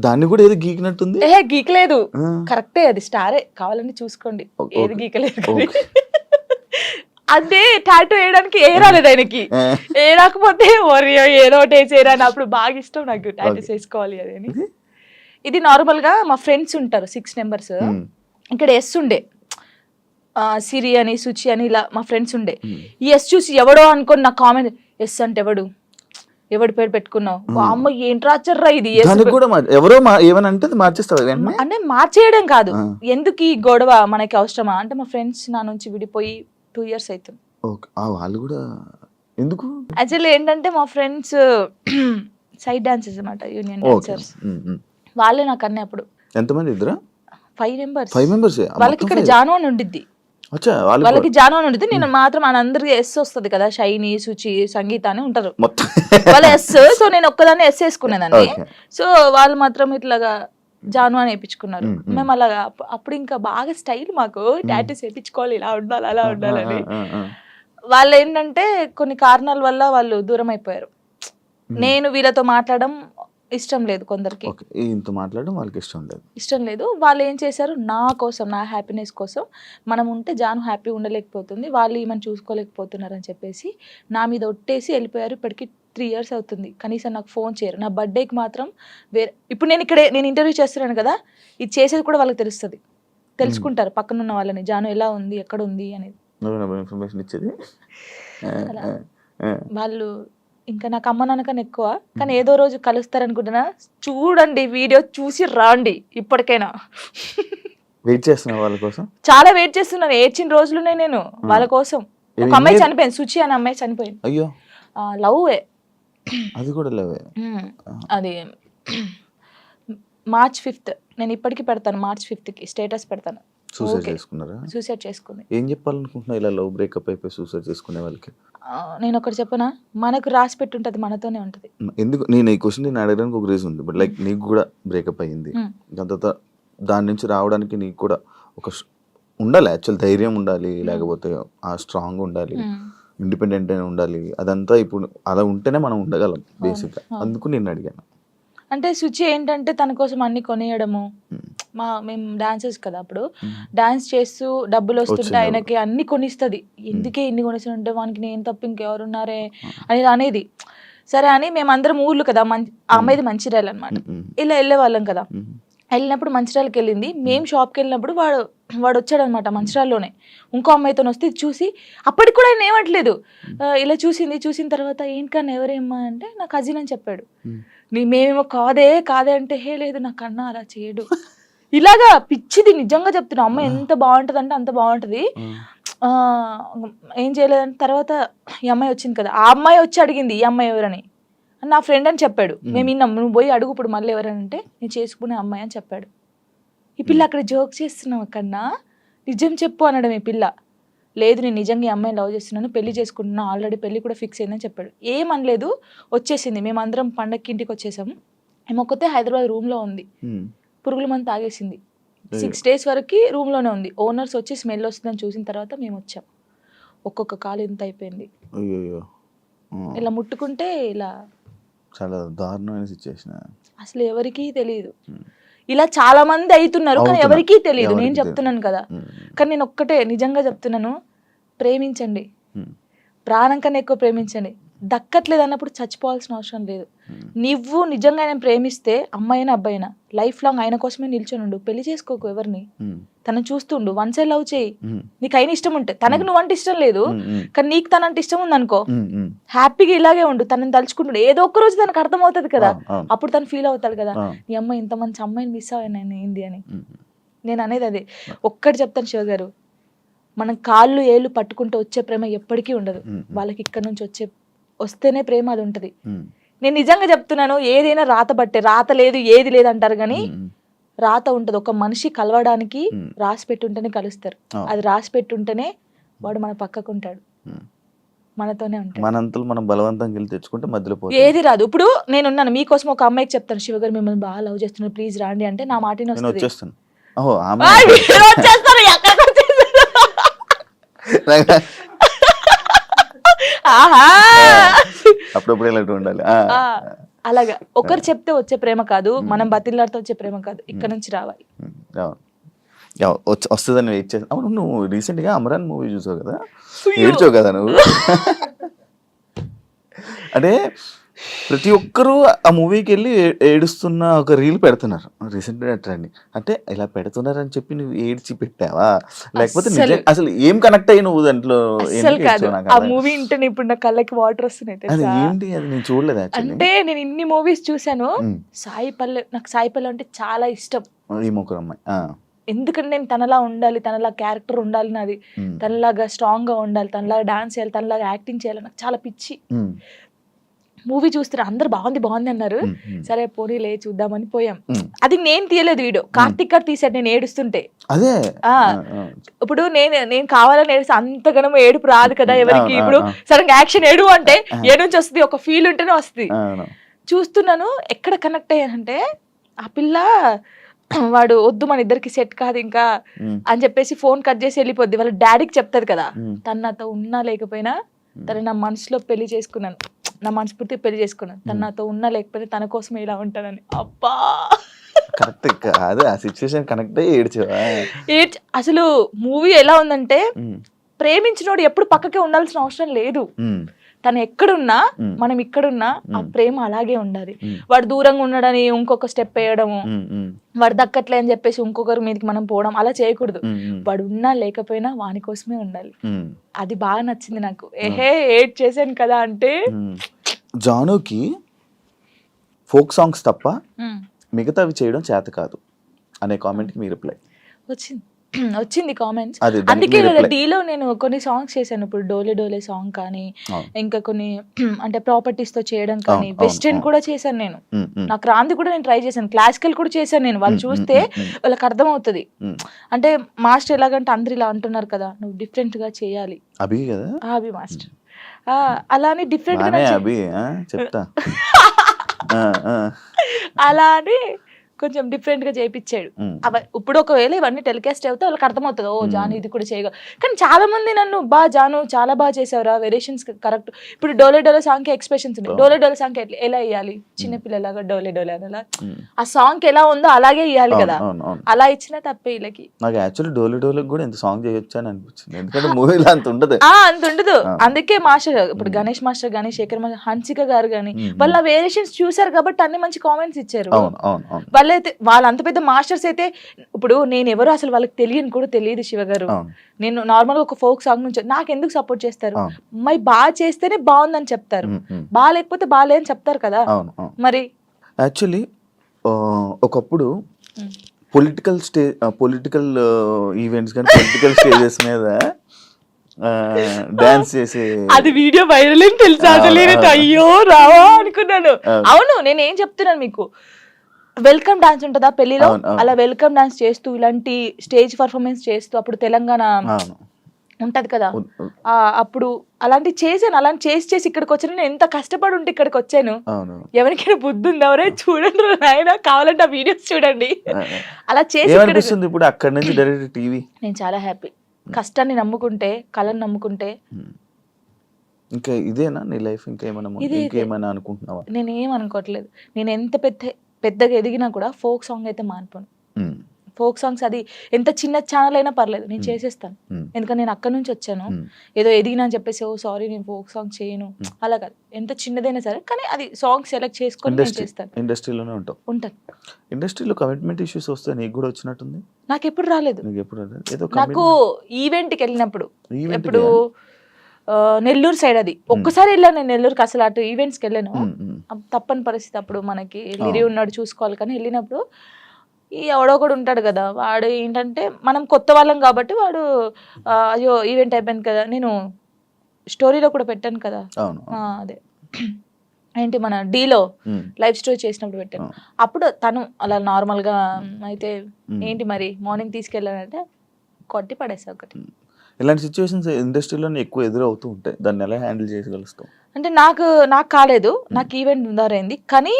దాన్ని కూడా ఏదో గీకినట్టుంది. గీకలేదు, కరెక్టే, అది స్టారే, కావాలని చూసుకోండి, ఏది గీకలేదు. అదే టాటూ వేయడానికి ఏ రాలేదు ఆయనకి, ఏ రాకపోతే ఏదో ఒకటి వేసేరా అని. అప్పుడు బాగా ఇష్టం నాకు టాటూస్ వేసుకోవాలి అని. ఇది నార్మల్ గా మా ఫ్రెండ్స్ ఉంటారు 6 members, ఇక్కడ ఎస్ ఉండే సిరి అని సుచి అని ఇలా మా ఫ్రెండ్స్ ఉండే. ఈ ఎస్ చూసి ఎవడో అనుకోని నా కామెంట్, ఎస్ అంటే ఎవడి పేరు పెట్టుకున్నావు, అమ్మ ఏంటి రాచర్రా ఇది, ఎవరో ఏమనంటే మార్చేస్తావు అంటే మార్చేయడం కాదు, ఎందుకు ఈ గొడవ మనకి అవసరమా అంటే మా ఫ్రెండ్స్ నా నుంచి విడిపోయి 2 years అవుతుంది. వాళ్ళు కూడా ఎందుకు యాక్చువల్లీ ఏంటంటే మా ఫ్రెండ్స్ సైడ్ డాన్సర్స్ అన్నమాట, యూనియన్ డాన్సర్స్. వాళ్ళే నాకు అన్నీ అప్పుడు. ఎంతమంది? ఇద్దరా? 5 members. వాళ్ళకి ఇక్కడ జాను అని ఉండిద్ది, వాళ్ళకి జాను అని ఉంటుంది. నేను మాత్రం అందరికి ఎస్ వస్తుంది కదా, షైని సుచి సంగీత అని ఉంటారు వాళ్ళ ఎస్. సో నేను ఒక్కదాన్ని ఎస్ వేసుకునేదాన్ని. సో వాళ్ళు మాత్రం ఇట్లాగా జాను అని వేయించుకున్నారు. మేము అలాగా అప్పుడు ఇంకా బాగా స్టైల్, మాకు టాటూస్ వేయించుకోవాలి, ఇలా ఉండాలి అలా ఉండాలని. వాళ్ళు ఏంటంటే కొన్ని కారణాల వల్ల వాళ్ళు దూరం అయిపోయారు. నేను వీళ్ళతో మాట్లాడడం ఇష్టం లేదు కొందరికి, మాట్లాడడం వాళ్ళకి ఇష్టం లేదు. వాళ్ళు ఏం చేశారు, నా కోసం, నా హ్యాపీనెస్ కోసం, మనం ఉంటే జాను హ్యాపీ ఉండలేకపోతుంది, వాళ్ళు ఈమెను చూసుకోలేకపోతున్నారు అని చెప్పేసి నా మీద ఒట్టేసి వెళ్ళిపోయారు. ఇప్పటికి 3 years అవుతుంది, కనీసం నాకు ఫోన్ చేయరు. నా బర్త్డేకి మాత్రం ఇప్పుడు నేను ఇంటర్వ్యూ చేస్తున్నాను కదా, ఇది చేసేది కూడా వాళ్ళకి తెలుసుకుంటారు పక్కన ఉన్న వాళ్ళని, జాను ఎలా ఉంది, ఎక్కడ ఉంది అనేది వాళ్ళు. ఇంకా నాకు అమ్మ నాన్నకన్నా ఎక్కువ, కానీ ఏదో రోజు కలుస్తారనుకుంటున్నా. చూడండి, వీడియో చూసి రాండి. ఇప్పటికైనా వెయిట్ చేస్తున్నా వాళ్ళ కోసం, చాలా వెయిట్ చేస్తున్నాను. ఏడ్చిన రోజులునే నేను వాళ్ళ కోసం. ఒక అమ్మాయి చనిపోయింది, సుచి అనే అమ్మాయి చనిపోయింది. అయ్యో, లవ్. అది కూడా లవ్. అది March 5th, నేను ఇప్పటికి పెడతాను, March 5th స్టేటస్ పెడతాను. సూసైడ్ చేసుకుంది. ఏం చెప్పాలనుకుంటున్నా ఇలా లవ్ బ్రేకప్ అయిపోయి సూసైడ్ చేసుకునే వాళ్ళకి? నేను ఒకటి చెప్పనా, మనకు రాసి పెట్టుంటది, మనతోనే ఉంటది. ఎందుకు నేను ఈ క్వశ్చన్ నేను అడగడానికి ఒక రీజన్ ఉంది. బట్ లైక్ నీకు కూడా బ్రేకప్ అయ్యింది, దాని తర్వాత దాని నుంచి రావడానికి నీకు కూడా ఒక ఉండాలి, యాక్చువల్ ధైర్యం ఉండాలి, లేకపోతే ఆ స్ట్రాంగ్ ఉండాలి, ఇండిపెండెంట్ అయినా ఉండాలి. అదంతా ఇప్పుడు అలా ఉంటేనే మనం ఉండగలం బేసిక్గా. అందుకు నేను అడిగాను. అంటే సుచి ఏంటంటే తన కోసం అన్ని కొనియడము, మేము డాన్సర్స్ కదా, అప్పుడు డాన్స్ చేస్తూ డబ్బులు వస్తుంటే ఆయనకి అన్ని కొనిస్తుంది. ఎందుకే ఇన్ని కొనిస్తుంటే వానికి నేను తప్ప ఇంకెవరున్నారే అనేది. సరే అని మేమందరం ఊర్లు కదా, ఆ అమ్మాయిది మంచిర్యాల అనమాట, ఇలా వెళ్ళే వాళ్ళం కదా. వెళ్ళినప్పుడు మంచిర్యాలకి వెళ్ళింది. మేము షాప్కి వెళ్ళినప్పుడు వాడు వచ్చాడు అనమాట, మంచిర్యాలలోనే ఇంకో అమ్మాయితో వస్తే చూసి, అప్పటికి కూడా ఆయన ఏమట్లేదు, ఇలా చూసిన తర్వాత ఏంటన్నా ఎవరేమ్మా అంటే నా కజిన్ అని చెప్పాడు. మేమేమో కాదే అంటే, హే లేదు నా కన్నా అలా చేయడు, ఇలాగా పిచ్చిది. నిజంగా చెప్తున్నా, అమ్మాయి ఎంత బాగుంటుంది అంటే అంత బాగుంటుంది. ఏం చేయలేదంటే తర్వాత ఈ అమ్మాయి వచ్చింది కదా, ఆ అమ్మాయి వచ్చి అడిగింది ఈ అమ్మాయి ఎవరని, నా ఫ్రెండ్ అని చెప్పాడు. మేము విన్నాం, నువ్వు పోయి అడుగు ఇప్పుడు మళ్ళీ ఎవరంటే నేను చేసుకునే అమ్మాయి అని చెప్పాడు. ఈ పిల్ల అక్కడ జోక్ చేస్తున్నావు కన్నా, నిజం చెప్పు అనడం. ఈ పిల్ల లేదు నేను నిజంగా ఈ అమ్మాయిని లవ్ చేస్తున్నాను, పెళ్లి చేసుకుంటున్నా, ఆల్రెడీ పెళ్లి కూడా ఫిక్స్ అయిందని చెప్పాడు. ఏమనలేదు, వచ్చేసింది. మేమందరం పండగకి ఇంటికి వచ్చేసాము. ఏమొక్కతే హైదరాబాద్ రూమ్లో ఉంది, పురుగుల మందు తాగేసింది. 6 days వరకు రూమ్లోనే ఉంది. ఓనర్స్ వచ్చి స్మెల్ వస్తుందని చూసిన తర్వాత మేము వచ్చాం. ఒక్కొక్క కాలు ఇంత అయిపోయింది, ఇలా ముట్టుకుంటే ఇలా. చాలా దారుణమైన సిచ్యువేషన్. అసలు ఎవరికీ తెలియదు. ఇలా చాలా మంది అవుతున్నారు కానీ ఎవరికీ తెలియదు. నేను చెప్తున్నాను కదా, కానీ నేను ఒక్కటే నిజంగా చెప్తున్నాను, ప్రేమించండి, ప్రాణం కన్నా ఎక్కువ ప్రేమించండి. దక్కట్లేదు అన్నప్పుడు చచ్చిపోవాల్సిన అవసరం లేదు. నువ్వు నిజంగా ఆయన ప్రేమిస్తే అమ్మాయినా అబ్బాయినా లైఫ్ లాంగ్ ఆయన కోసమే నిల్చొని ఉండు. పెళ్లి చేసుకోకు ఎవరిని, తనని చూస్తుండు, వన్ సైడ్ లవ్ చేయి. నీకు అయిన ఇష్టం ఉంటే, తనకు నువ్వంటే ఇష్టం లేదు కానీ నీకు తనంటే ఇష్టం ఉంది అనుకో, హ్యాపీగా ఇలాగే ఉండు. తనని తలుచుకుంటుండు, ఏదో ఒక్క రోజు తనకు అర్థం అవుతుంది కదా, అప్పుడు తను ఫీల్ అవుతాడు కదా, నీ అమ్మాయి ఇంత మంచి అమ్మాయిని మిస్ అయ్యాను ఏంది అని. నేను అనేది అదే ఒక్కటి చెప్తాను శివ గారు, మనం కాళ్ళు ఏళ్ళు పట్టుకుంటూ వచ్చే ప్రేమ ఎప్పటికీ ఉండదు. వాళ్ళకి ఇక్కడ నుంచి వస్తేనే ప్రేమ అది ఉంటది. నేను నిజంగా చెప్తున్నాను, ఏదైనా రాత బట్టే, రాత లేదు ఏది లేదు అంటారు కానీ రాత ఉంటది. ఒక మనిషి కలవడానికి రాసి పెట్టుంటేనే కలుస్తారు. అది రాసి పెట్టుంటేనే వాడు మన పక్కకుంటాడు, మనతోనే ఉంటాడు. మనంతలు మనం బలవంతంగా వెళ్ళి తెచ్చుకుంటే మధ్యలో ఏది రాదు. ఇప్పుడు నేనున్నాను మీకోసం, ఒక అమ్మాయికి చెప్తాను, శివ గారు మిమ్మల్ని బాగా లవ్ చేస్తున్నారు ప్లీజ్ రాండి అంటే నా మాటనే వస్తుంది. అప్పుడప్పుడు ఇలాంటి ఉండాలి. అలాగా ఒకరు చెప్తే వచ్చే ప్రేమ కాదు, మనం బతిలాడితే వచ్చే ప్రేమ కాదు, ఇక్కడ నుంచి రావాలి. వస్తుందని వెయిట్ చేస్తా. అవును, నువ్వు రీసెంట్ గా అమరాన్ మూవీ చూసావు కదా, ఏడ్చావు కదా నువ్వు. అంటే ప్రతి ఒక్కరూ ఆ మూవీకి వెళ్ళి ఏడుస్తున్న ఒక రీల్ పెడుతున్నారు రీసెంట్గా ట్రెండ్. అంటే ఇలా పెడుతున్నారని చెప్పి నువ్వు ఏడ్చి పెట్టావా, లేకపోతే అసలు ఏం కనెక్ట్ అయ్యి నువ్వు దాంట్లో? ఆ మూవీ ఇంటే ఇప్పుడు నా కళ్ళకి వాటర్ వస్తున్నాయి. అది ఏంటి, అది నేను చూడలేదు. అంటే నేను ఇన్ని మూవీస్ చూసాను, సాయి పల్లె, నాకు సాయి పల్లె అంటే చాలా ఇష్టం. ఈ ముగ్గురు అమ్మాయి, ఎందుకంటే నేను తనలా ఉండాలి, తనలా క్యారెక్టర్ ఉండాలి నాది, తనలాగా స్ట్రాంగ్ గా ఉండాలి, తనలాగా డాన్స్ చేయాలి, తనలాగా యాక్టింగ్ చేయాలి, నాకు చాలా పిచ్చి. మూవీ చూస్తారు, అందరు బాగుంది బాగుంది అన్నారు, సరే పోనీ లే చూద్దామని పోయాం. అది నేను తీయలేదు వీడియో, కార్తిక్ గారు తీసాడు నేను ఏడుస్తుంటే. అదే ఇప్పుడు నేను కావాలని ఏడుస్తే అంతగానో ఏడుపు రాదు కదా ఎవరికి. ఇప్పుడు సడన్ యాక్షన్ ఏడు అంటే ఏ నుంచి వస్తుంది, ఒక ఫీల్ ఉంటేనే వస్తుంది. చూస్తున్నాను, ఎక్కడ కనెక్ట్ అయ్యానంటే ఆ పిల్ల వాడు వద్దు మన ఇద్దరికి సెట్ కాదు ఇంకా అని చెప్పేసి ఫోన్ కట్ చేసి వెళ్ళిపోద్ది. వాళ్ళ డాడీకి చెప్తాది కదా, తను నాతో ఉన్నా లేకపోయినా తను నా మనసులో పెళ్లి చేసుకున్నాను, నా మనస్ఫూర్తి పెళ్లి చేసుకున్నాను, తను నాతో ఉన్నా లేకపోయినా తన కోసమే ఇలా ఉంటానని. అబ్బా కరెక్ట్ కాదు, ఆ సిచ్యువేషన్ కనెక్ట్ అయ్యి ఏడ్చావా? అసలు మూవీ ఎలా ఉందంటే, ప్రేమించినోడు ఎప్పుడు పక్కకే ఉండాల్సిన అవసరం లేదు. తను ఎక్కడున్నా మనం ఇక్కడున్నా ఆ ప్రేమ అలాగే ఉండాలి. వాడు దూరంగా ఉండడని ఇంకొక స్టెప్ వేయడము, వాడు దక్కట్లే అని చెప్పేసి ఇంకొకరి మీదకి మనం పోవడం అలా చేయకూడదు. వాడు ఉన్నా లేకపోయినా వాని కోసమే ఉండాలి. అది బాగా నచ్చింది నాకు. ఏడ్ చేశాను కదా అంటే, జానుకి ఫోక్ సాంగ్స్ తప్ప మిగతావి చేయడం చేత కాదు అనే కామెంట్కి మీ రిప్లై వచ్చింది కామెంట్స్. అందుకే డీలో నేను కొన్ని సాంగ్స్ చేశాను. ఇప్పుడు డోలే డోలే సాంగ్ కానీ, ఇంకా కొన్ని అంటే ప్రాపర్టీస్ తో చేయడం కానీ, వెస్టర్న్ కూడా చేశాను నేను. నాకు రాంది కూడా నేను ట్రై చేశాను, క్లాసికల్ కూడా చేశాను నేను. వాళ్ళు చూస్తే వాళ్ళకి అర్థం అవుతుంది. అంటే మాస్టర్ ఎలాగంటే అందరు ఇలా అంటున్నారు కదా, నువ్వు డిఫరెంట్ గా చేయాలి. అభి కదా, అభి మాస్టర్ అలానే డిఫరెంట్ గా అలా అని కొంచెం డిఫరెంట్ గా చేయించాడు. ఇప్పుడు ఒకవేళ ఇవన్నీ టెలికాస్ట్ అవుతే వాళ్ళకి అర్థమవుతుంది, ఓ జాను ఇది కూడా చేయగలరు. కానీ చాలా మంది నన్ను జాను చాలా బాగా చేసావురా, వేరియేషన్స్ కరెక్ట్. ఇప్పుడు డోలే డోలే సాంగ్ కి ఎక్స్ప్రెషన్స్ ఉన్నాయి, డోలే డోలే సాంగ్ ఎలా వేయాలి, చిన్నపిల్లలాగా డోలే డోలే అనేలా ఆ సాంగ్ ఎలా ఉందో అలాగే ఇవ్వాలి కదా, అలా ఇచ్చినా తప్పే వీళ్ళకి. నాకు యాక్చువల్లీ డోలే డోలే కూడా ఎంత సాంగ్ చేయొచ్చు అని అనిపించింది, ఎందుకంటే మూవీలో అంత ఉండదు. అంత ఉండదు. అందుకే మాస్టర్ ఇప్పుడు గణేష్ మాస్టర్ కానీ, శేఖర్ మాస్టర్, హన్సిక గారు కానీ వాళ్ళ వేరియేషన్స్ చూసారు కాబట్టి అన్ని మంచి కామెంట్స్ ఇచ్చారు. వాళ్ళ అంత పెద్ద మాస్టర్స్ అయితే, ఇప్పుడు నేను ఎవరు అసలు వాళ్ళకి తెలియని కూడా తెలియదు శివ గారు. నేను నార్మల్ గా ఒక ఫోక్ సాంగ్ నుంచి నాకు ఎందుకు సపోర్ట్ చేస్తారు, మరి బాగా చేస్తేనే బాగుందని చెప్తారు, బాగా లేకపోతే బాగాలేదని చెప్తారు కదా. మరి యాక్చువల్లీ ఒకప్పుడు పొలిటికల్ ఈవెంట్స్ కానీ పొలిటికల్ స్టేజెస్ మీద డాన్స్ చేసే అది వీడియో వైరల్ అని తెలుసా, అయ్యో రావా అనుకున్నాను. అవును, నేను ఏం చెప్తున్నాను మీకు, వెల్కమ్ డాన్స్ ఉంటుందా పెళ్లిలో, అలా వెల్కమ్ డాన్స్ చేస్తూ ఇలాంటి స్టేజ్ పర్ఫార్మెన్స్ చేస్తూ, అప్పుడు తెలంగాణ ఉంటది కదా, అప్పుడు అలాంటి చేశాను. అలాంటి చేసి ఇక్కడికి వచ్చాను. నేను ఎంత కష్టపడి ఉంటే ఇక్కడికి వచ్చాను. ఎవరికైనా బుద్ధి ఉంది, ఎవరే చూడండి నాయన, కావాలంటే ఆ వీడియోస్ చూడండి. అలా చేసి ఇప్పుడు అక్కడ నుంచి డైరెక్ట్ టీవీ. నేను చాలా హ్యాపీ. కష్టాన్ని నమ్ముకుంటే, కళను నమ్ముకుంటే. ఇంకా ఇదేనా నీ లైఫ్, ఇంకేమైనా అనుకుంటున్నావా? నేను ఏం అనుకోవట్లేదు. నేను ఎంత పెద్దగా ఎదిగినా కూడా ఫోక్ సాంగ్ అయితే మానిపోను. ఫోక్ సాంగ్స్ అది ఎంత చిన్న ఛానల్ అయినా పర్లేదు నేను చేసేస్తాను. ఎందుకంటే నేను అక్కడ నుంచి వచ్చాను, ఏదో ఎదిగినా అని చెప్పేసి ఓ సారీ నేను ఫోక్ సాంగ్ చేయను అలా కాదు, ఎంత చిన్నదైనా సరే కానీ అది సాంగ్ సెలెక్ట్ చేసుకొని నేను చేస్తాను. ఇండస్ట్రీలోనే ఉంటాను. ఇండస్ట్రీలో కమిట్మెంట్ ఇష్యూస్ వస్తే నీకు కూడా వచ్చినట్టుంది? నాకు ఎప్పుడు రాలేదు. నాకు ఈవెంట్కి వెళ్ళినప్పుడు ఎప్పుడు నెల్లూరు సైడ్ అది ఒక్కసారి వెళ్ళాను నేను నెల్లూరుకి, అసలు అటు ఈవెంట్స్కి వెళ్ళాను, తప్పని పరిస్థితి అప్పుడు మనకి లిరి ఉన్నాడు చూసుకోవాలి. కానీ వెళ్ళినప్పుడు ఈ ఎవడో కూడా ఉంటాడు కదా, వాడు ఏంటంటే మనం కొత్త వాళ్ళం కాబట్టి వాడు అయ్యో ఈవెంట్ అయిపోయింది కదా, నేను స్టోరీలో కూడా పెట్టాను కదా అదే ఏంటి మన డీలో లైవ్ స్టోరీ చేసినప్పుడు పెట్టాను. అప్పుడు తను అలా నార్మల్గా అయితే ఏంటి మరి మార్నింగ్ తీసుకెళ్ళానంటే కొట్టి పడేసా ఒకటి. ఇలాంటి సిచ్యువేషన్స్ ఇండస్ట్రీలో ఎక్కువ ఎదురవుతూ ఉంటాయి, దాన్ని ఎలా హ్యాండిల్ చేయగలుగుతాం? అంటే నాకు కాలేదు, నాకు ఈవెంట్ ఉందారైంది కానీ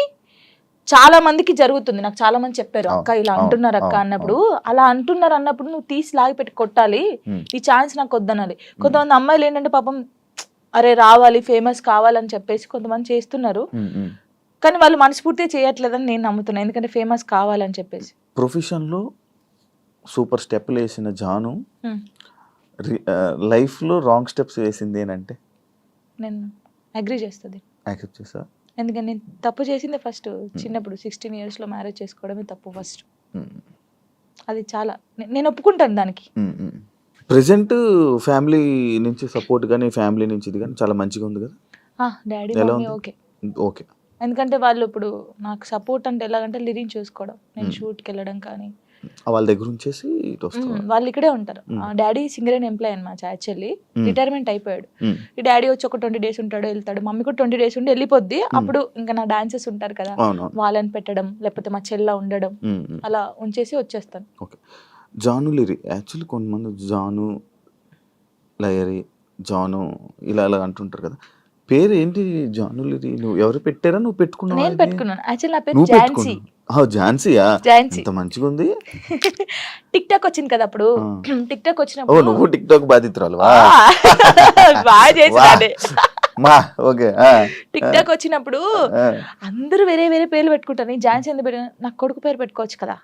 చాలా మందికి జరుగుతుంది. నాకు చాలా మంది చెప్పారు అక్క ఇలా అంటున్నారు అక్క అన్నప్పుడు, అలా అంటున్నారు అన్నప్పుడు నువ్వు తీసి లాగి పెట్టి కొట్టాలి, ఈ ఛాన్స్ నాకు వద్దనాలి. కొంతమంది అమ్మాయిలు ఏంటంటే పాపం అరే రావాలి ఫేమస్ కావాలని చెప్పేసి కొంతమంది చేస్తున్నారు, కానీ వాళ్ళు మనస్ఫూర్తిగా చేయట్లేదని నేను నమ్ముతున్నాను, ఎందుకంటే ఫేమస్ కావాలని చెప్పేసి. ప్రొఫెషన్లో సూపర్ స్టెప్లు వేసిన జాను లైఫ్లో రాంగ్ స్టెప్స్ వేసింది ఏంటంటే నేను అగ్రీ చేస్తుంది. యాక్సెప్ట్ చేసా? ఎందుకంటే నేను తప్పు చేసింది ఫస్ట్ చిన్నప్పుడు 16 years మ్యారేజ్ చేసుకోవడమే తప్పు ఫస్ట్. అది చాలా నేను ఒప్పుకుంటాను దానికి. ప్రెసెంట్ ఫ్యామిలీ నుంచి సపోర్ట్ కానీ ఫ్యామిలీ నుంచి ఇది కానీ చాలా మంచిగా ఉంది కదా? డాడీ మమ్మీ ఓకే ఓకే, ఎందుకంటే వాళ్ళు ఇప్పుడు నాకు సపోర్ట్ అంటే ఎలాగంటే లిరిక్ చూసుకోవడం, నేను షూట్కి వెళ్ళడం కానీ వాళ్ళ దగ్గర ఉంచేసి వాళ్ళు ఇక్కడే ఉంటారు. డాడీ సింగర్ అండ్ ఎంప్లాయ్ అనమాట, యాక్చువల్లీ రిటైర్మెంట్ అయిపోయాడు. ఈ డాడీ వచ్చి ఒక 20 days ఉంటాడు వెళ్తాడు, మమ్మీ కూడా 20 days ఉండి వెళ్ళిపోద్ది. అప్పుడు ఇంకా నా డాన్సెస్ ఉంటారు కదా వాళ్ళని పెట్టడం, లేకపోతే మా చెల్ల ఉండడం, అలా ఉంచేసి వచ్చేస్తాను. ఓకే. జాను లిరి యాక్చువల్లీ కొంతమంది జాను లయరి జాను ఇలా అలా అంటుంటారు కదా, పేరు ఏంటి జాను లిరి? నువ్వు ఎవరు పెట్టారా, నువ్వు పెట్టుకున్నావు? నేను పెట్టుకున్నాను. యాక్చువల్లీ నా పేరు ఝాన్సీ. ఝాన్సీయా? ఝాన్సీ మంచిగా ఉంది. టిక్ టాక్ వచ్చింది కదా అప్పుడు, టిక్ టాక్ వచ్చినప్పుడు నువ్వు టిక్ టాక్ బాధితురాలు బాగా చేసి టిక్ టాక్ వచ్చినప్పుడు అందరూ వేరే వేరే పేర్లు పెట్టుకుంటారు. ఝాన్సీ ఎందుకు పెట్టిన, నాకు కొడుకు పేరు పెట్టుకోవచ్చు కదా,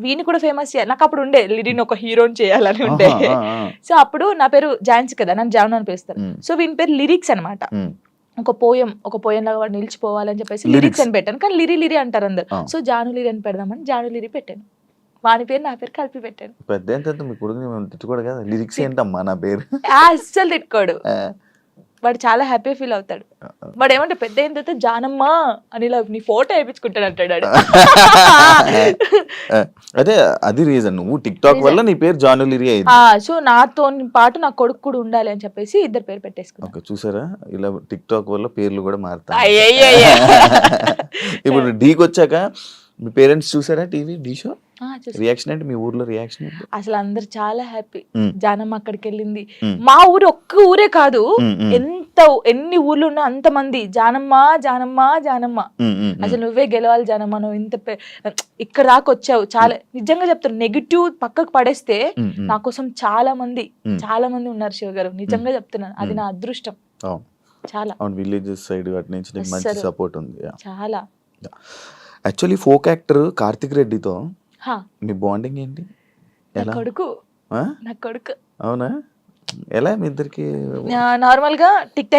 వీని కూడా ఫేమస్ చేయాలి. నాకు అప్పుడు ఉండే లిరిని ఒక హీరోని చేయాలని ఉండే. సో అప్పుడు నా పేరు ఝాన్సీ కదా, నన్ను జాను అని పిలుస్తారు. సో వీని పేరు లిరిక్స్ అనమాట. ఒక పోయం లాగా వాడు నిలిచిపోవాలని చెప్పేసి లిరిక్స్ అని పెట్టాను, కానీ లిరి అంటారు అందరు. సో జాను లిరి అని పెడదామని జాను లిరి పెట్టాను. వాని పేరు నా పేరు కలిపి పెట్టాను. పెద్ద మీ కొడుకు తిట్టుకోడు కదా, లిరిక్స్ ఏంటమ్మా నా పేరు అస్సలు తిట్టుకోడు, వాడు చాలా హ్యాపీ ఫీల్ అవుతాడు. వాడు ఏమంటే పెద్ద అయిన తర్వాత జానమ్మ అని ఇలా నీ ఫోటో వేయించుకుంటాడు అంటాడు. అదే అది రీజన్, నువ్వు టిక్ టాక్ వల్ల నీ పేరు జాను లిరి అయింది. సో నాతో పాటు నా కొడుకు కూడా ఉండాలి అని చెప్పేసి ఇద్దరు పేరు పెట్టేసుకున్నాను. ఓకే, చూసారా ఇలా టిక్ టాక్ వల్ల పేర్లు కూడా మారుతాయి. ఇప్పుడు డీకి వచ్చాక మీ పేరెంట్స్ చూసారా టీవీ డీ షో? రియాక్షన్ అంటే మీ ఊర్లో రియాక్షన్ అసలు అందరు చాలా హ్యాపీ. జానమ్మ అక్కడికి వెళ్ళింది. మా ఊరు ఒక్క ఊరే కాదు, ఎన్ని ఊర్లు ఉన్నా అంత మంది జానమ్మ జానమ్మ జానమ్మ, అసలు నువ్వే గెలవాలి జానమ్మ, నువ్వు ఇంత ఇక్కడ దాకా వచ్చావు. చాలా నిజంగా చెప్తాను, నెగిటివ్ పక్కకు పడేస్తే నా కోసం చాలా మంది ఉన్నారు శివ గారు, నిజంగా చెప్తున్నాను. అది నా అదృష్టం. చాలా విలేజెస్ సైడ్ అటు నుంచి మంచి సపోర్ట్ ఉంది చాలా. యాక్చువల్లీ ఫోక్ యాక్టర్ కార్తిక్ రెడ్డితో మీ బాండింగ్ ఏంటి? కొడుకు నా కొడుకు. అవునా? ఎలా మీ ఇద్దరికి? నార్మల్ గా టిక్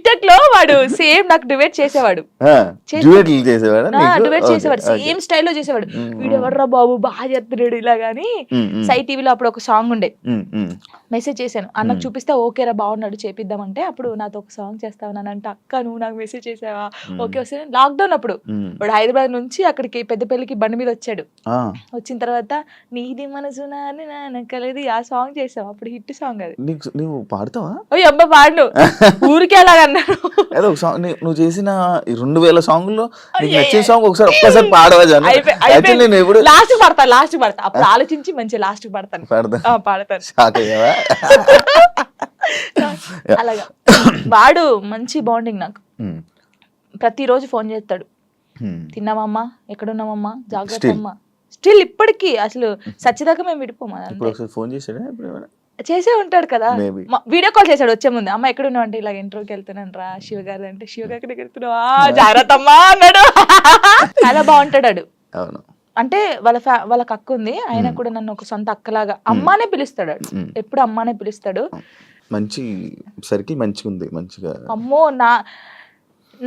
టాక్ లో వాడు సేమ్ నాకు డిబేట్ చేసేవాడు, సేమ్ స్టైల్లో చేసేవాడు. వీడు ఎవర్రా బాబు బాగా చెప్తున్నాడు ఇలా గానీ. సై టీవీలో అప్పుడు ఒక సాంగ్ ఉండే, మెసేజ్ చేశాను అన్నకు చూపిస్తే ఓకేరా బాగున్నాడు చేపిద్దామంటే, అప్పుడు నాతో ఒక సాంగ్ చేస్తావనంటే అక్క నువ్వు నాకు మెసేజ్ చేసావా? ఓకే వస్తే లాక్డౌన్ అప్పుడు వాడు హైదరాబాద్ నుంచి అక్కడికి పెద్దపల్లికి బండి మీద వచ్చాడు. వచ్చిన తర్వాత నీది మనసు నానకలేదు ఆ సాంగ్ చేసావు, అప్పుడు హిట్ సాంగ్ అది. నువ్వు పాడతావా? ఓ అబ్బా పాడు, ఊరికే అలాగన్నాడు. నువ్వు చేసిన 2000 సాంగుల్లో నీకు నచ్చిన సాంగ్ ఒక్కసారి పాడవా? లాస్ట్ పడతా అప్పుడు ఆలోచించి మంచి లాస్ట్ పడతాను. అలాగా వాడు మంచి బాండింగ్ నాకు. ప్రతిరోజు ఫోన్ చేస్తాడు, తిన్నావమ్మా, ఎక్కడున్నావమ్మా, జాగ్రత్త అమ్మా. స్టిల్ ఇప్పటికీ అసలు సచ్చిదాకా మేము విడిపోమా. చేసే ఉంటాడు కదా, వీడియో కాల్ చేశాడు వచ్చే ముందు, అమ్మ ఎక్కడ ఉన్నావు అంటే ఇలా ఇంటర్వ్యూకి వెళ్తున్నాను రా శివ గారు అంటే, శివ గారి దగ్గర వెళ్తున్నావా, జాగ్రత్త అమ్మా అన్నాడు. చాలా బాగుంటాడు. అవును. అంటే వాళ్ళకి అక్క ఉంది, ఆయన కూడా నన్ను ఒక సొంత అక్కలాగా అమ్మానే పిలుస్తాడు, ఎప్పుడు అమ్మానే పిలుస్తాడు. మంచి సర్కిల్ మంచిగా ఉంది, మంచిగా. అమ్మో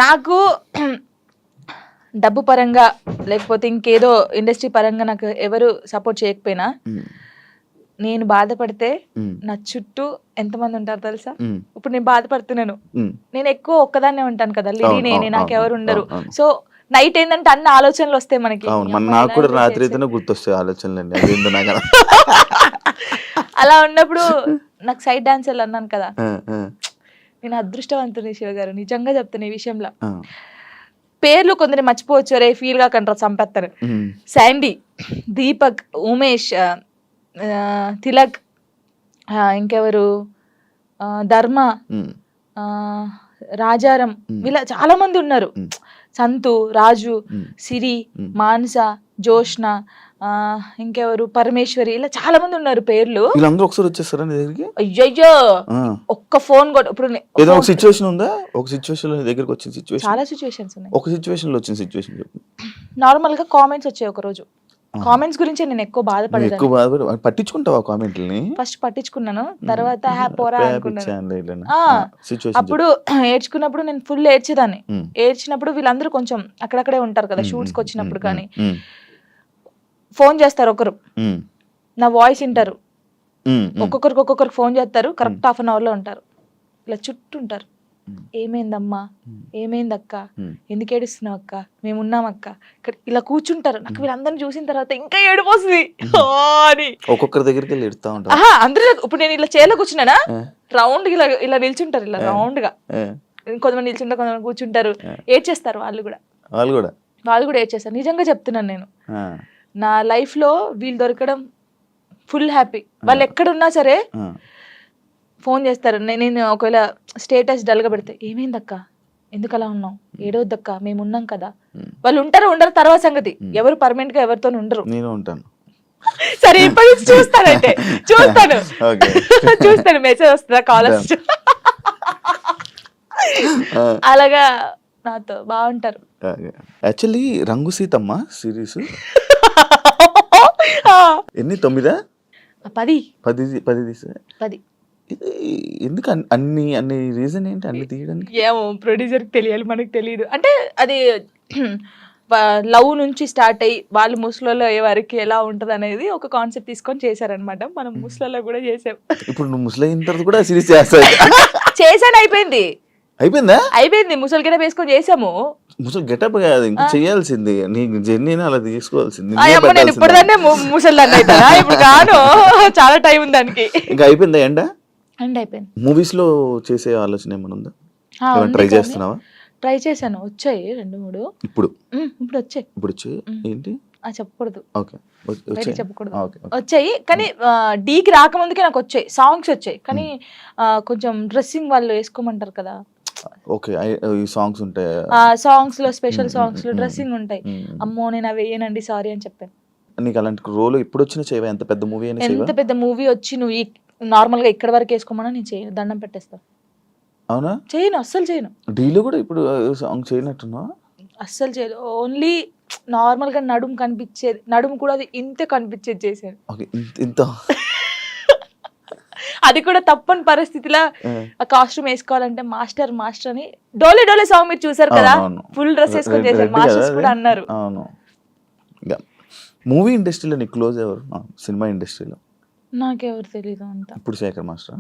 నాకు డబ్బు పరంగా లేకపోతే ఇంకేదో ఇండస్ట్రీ పరంగా నాకు ఎవరు సపోర్ట్ చేయకపోయినా, నేను బాధపడితే నా చుట్టూ ఎంతమంది ఉంటారు తెలుసా? ఇప్పుడు నేను బాధపడుతున్నాను, నేను ఎక్కువ ఒక్కదాన్నే ఉంటాను కదా, లిరి నేనే, నాకెవరు ఉండరు. సో నైట్ ఏంటంటే అన్ని ఆలోచనలు వస్తాయి మనకి. నాకు కూడా రాత్రి అయితేనే గుర్తొస్తాయి ఆలోచనలు. అలా ఉన్నప్పుడు నాకు సైడ్ డాన్సర్లు అన్నాను కదా, నేను అదృష్టవంతుని శివ గారు, నిజంగా చెప్తాను ఈ విషయంలో. పేర్లు కొందరు మర్చిపోవచ్చు, రే ఫీల్ గా కంటారు, చంపేస్తారు. శాండీ, దీపక్, ఉమేష్, తిలక్, ఇంకెవరు, ధర్మ, రాజారం, వీళ్ళ చాలా మంది ఉన్నారు. సంతు, రాజు, సిరి, మానస, జోష్న, ఇంకెవరు, పరమేశ్వరి, ఇలా చాలా మంది ఉన్నారు పేర్లు. వీళ్ళందరూ ఒకసారి వచ్చేస్తారా నీ దగ్గరికి? అయ్యయ్యో, ఒక్క ఫోన్ కూడా ఇప్పుడు ఏదో ఒక సిచువేషన్ ఉందా? ఒక సిచువేషన్ లో దగ్గరికి వచ్చిన సిచువేషన్? చాలా సిచువేషన్స్ ఉన్నాయి. ఒక సిచువేషన్ లో వచ్చిన సిచువేషన్ చెప్పు. నార్మల్ గా కామెంట్స్ వచ్చాయి ఒక రోజు, కామెంట్స్ గురించి నేను ఎక్కువ బాధపడేదాన్ని. పట్టించుకుంటావా కామెంట్లని? ఫస్ట్ పట్టించుకున్నాను, తర్వాత పోరా అనుకున్నాను. అప్పుడు ఏడ్చుకున్నప్పుడు నేను ఫుల్ ఏడ్చేదాన్ని. ఏడ్చినప్పుడు వీళ్ళందరూ కొంచెం అక్కడక్కడే ఉంటారు కదా షూట్స్కి వచ్చినప్పుడు, కానీ ఫోన్ చేస్తారు ఒకరు, నా వాయిస్ వింటారు, ఒక్కొక్కరికి ఫోన్ చేస్తారు, కరెక్ట్ హాఫ్ అన్ అవర్ లో ఉంటారు, ఇలా చుట్టూ ఉంటారు. ఏమైందమ్మా, ఏమైందక్క, ఎందుకు ఏడుస్తున్నావు అక్క, మేము ఉన్నాం అక్క, ఇక్కడ ఇలా కూర్చుంటారు. నాకు వీళ్ళందరిని చూసిన తర్వాత ఇంకా ఏడిపోతుంది అని ఒక్కొక్కరి దగ్గరికి వెళ్ళి ఎడుతా ఉంటారు. అందరూ ఇప్పుడు నేను ఇలా చైర్లో కూర్చున్నానా, రౌండ్ ఇలా నిల్చుంటారు, ఇలా రౌండ్ గా కొంతమంది నిల్చుంటారు, కొంతమంది కూర్చుంటారు, ఏడ్చేస్తారు. వాళ్ళు కూడా ఏడ్చేస్తారు. నిజంగా చెప్తున్నాను, నేను నా లైఫ్ లో వీళ్ళు దొరకడం ఫుల్ హ్యాపీ. వాళ్ళు ఎక్కడున్నా సరే ఫోన్ చేస్తారు. నేను ఒకవేళ స్టేటస్ డల్గా పెడితే, ఏమైందక్క, ఎందుకు అలా ఉన్నావు, ఏడవద్దక్క, మేము ఉన్నాం కదా. వాళ్ళు ఉండరు తర్వాత సంగతి, ఎవరు పర్మనెంట్ గా ఎవరితో ఉండరు. నేను ఉంటాను. సరే ఇప్పటి నుంచి చూస్తాను మెసేజ్ వస్తుందా, కాల్ వస్తుంది, అలాగా నాతో బాగుంటారు. యాక్చువల్లీ రంగు సీతమ్మ సిరీస్ ఎన్ని 9? 10 ఎందుకు అన్ని రీజన్ ఏంటి అన్ని తీయడానికి? ఏమో ప్రొడ్యూసర్కి తెలియాలి, మనకు తెలియదు. అంటే అది లవ్ నుంచి స్టార్ట్ అయ్యి వాళ్ళు ముసలలో అయ్యే వరకు ఎలా ఉంటది అనేది ఒక కాన్సెప్ట్ తీసుకొని చేశారనమాట. మనం ముసలలో కూడా చేసాం. ఇప్పుడు నువ్వు ముసలైన తర్వాత కూడా సిరీస్ చేస్తావు? చేశాను, అయిపోయింది. ముసలి గెటప్ వేసుకొని చేసాము. ముసలి గెటప్ కాదు, ఇంకా చేయాల్సింది నీ జర్నీని అలా తీసుకోవాల్సింది. నేను ఇప్పుడుదాన్నే ముసలిదాన్ని అవుతానా? ఇప్పుడు కాను, చాలా టైం ఉంది దానికి. ఇంకా అయిపోయిందా? అయిపోయింది. మూవీస్ లో చేసే ఆలోచన ఏమైనా ఉందా? ట్రై చేస్తున్నావా? ట్రై చేశాను, వచ్చాయి 2-3. ఇప్పుడు వచ్చాయి ఏంటి చెప్పకూడదు, చెప్పకూడదు. ఓకే. వచ్చాయి కానీ డీకి రాకముందుకే నాకు వచ్చాయి, సాంగ్స్ వచ్చాయి. కానీ కొంచెం డ్రెస్సింగ్ వాళ్ళు వేసుకోమంటారు కదా, ఓకే, ఈ సాంగ్స్ ఉంటాయి, సాంగ్స్ లో స్పెషల్ సాంగ్స్ లో డ్రెస్సింగ్ ఉంటాయి. అమ్మో నేను అవి వేయనండి, సారీ అని చెప్పాను. నీకు అలాంటి రోల్ ఎప్పుడు వచ్చిన చేయవా? ఎంత పెద్ద మూవీ అయినా, ఎంత పెద్ద మూవీ వచ్చి నువ్వు నార్మల్ గా ఇక్కడ వరకు వేసుకోమన్నా నేను చేయను, దండం పెట్టేస్తా. అవునా? చేయను, అస్సలు చేయను. డీలో కూడా ఇప్పుడు సాంగ్ చేయనట్టున్నా? అస్సలు చేయదు. ఓన్లీ నార్మల్ గా నడుము కనిపించేది, నడుము కూడా అది ఇంత కనిపించేది చేశాను. ఇంత అది కూడా తప్పని పరిస్థితిలో ఆ కాస్ట్యూమ్ వేసుకోవాలంటే మాస్టర్ అని డోలే సాంగ్ మీరు చూసారు కదా, ఫుల్ డ్రెస్ వేసుకొని చేశారు. మాస్టర్స్ కూడా అన్నారు. మూవీ ఇండస్ట్రీలో నీకు క్లోజ్ ఎవరు? సినిమా ఇండస్ట్రీలో నాకెవరు తెలీదు అంత. ఇప్పుడు శేఖర్ మాస్టర్?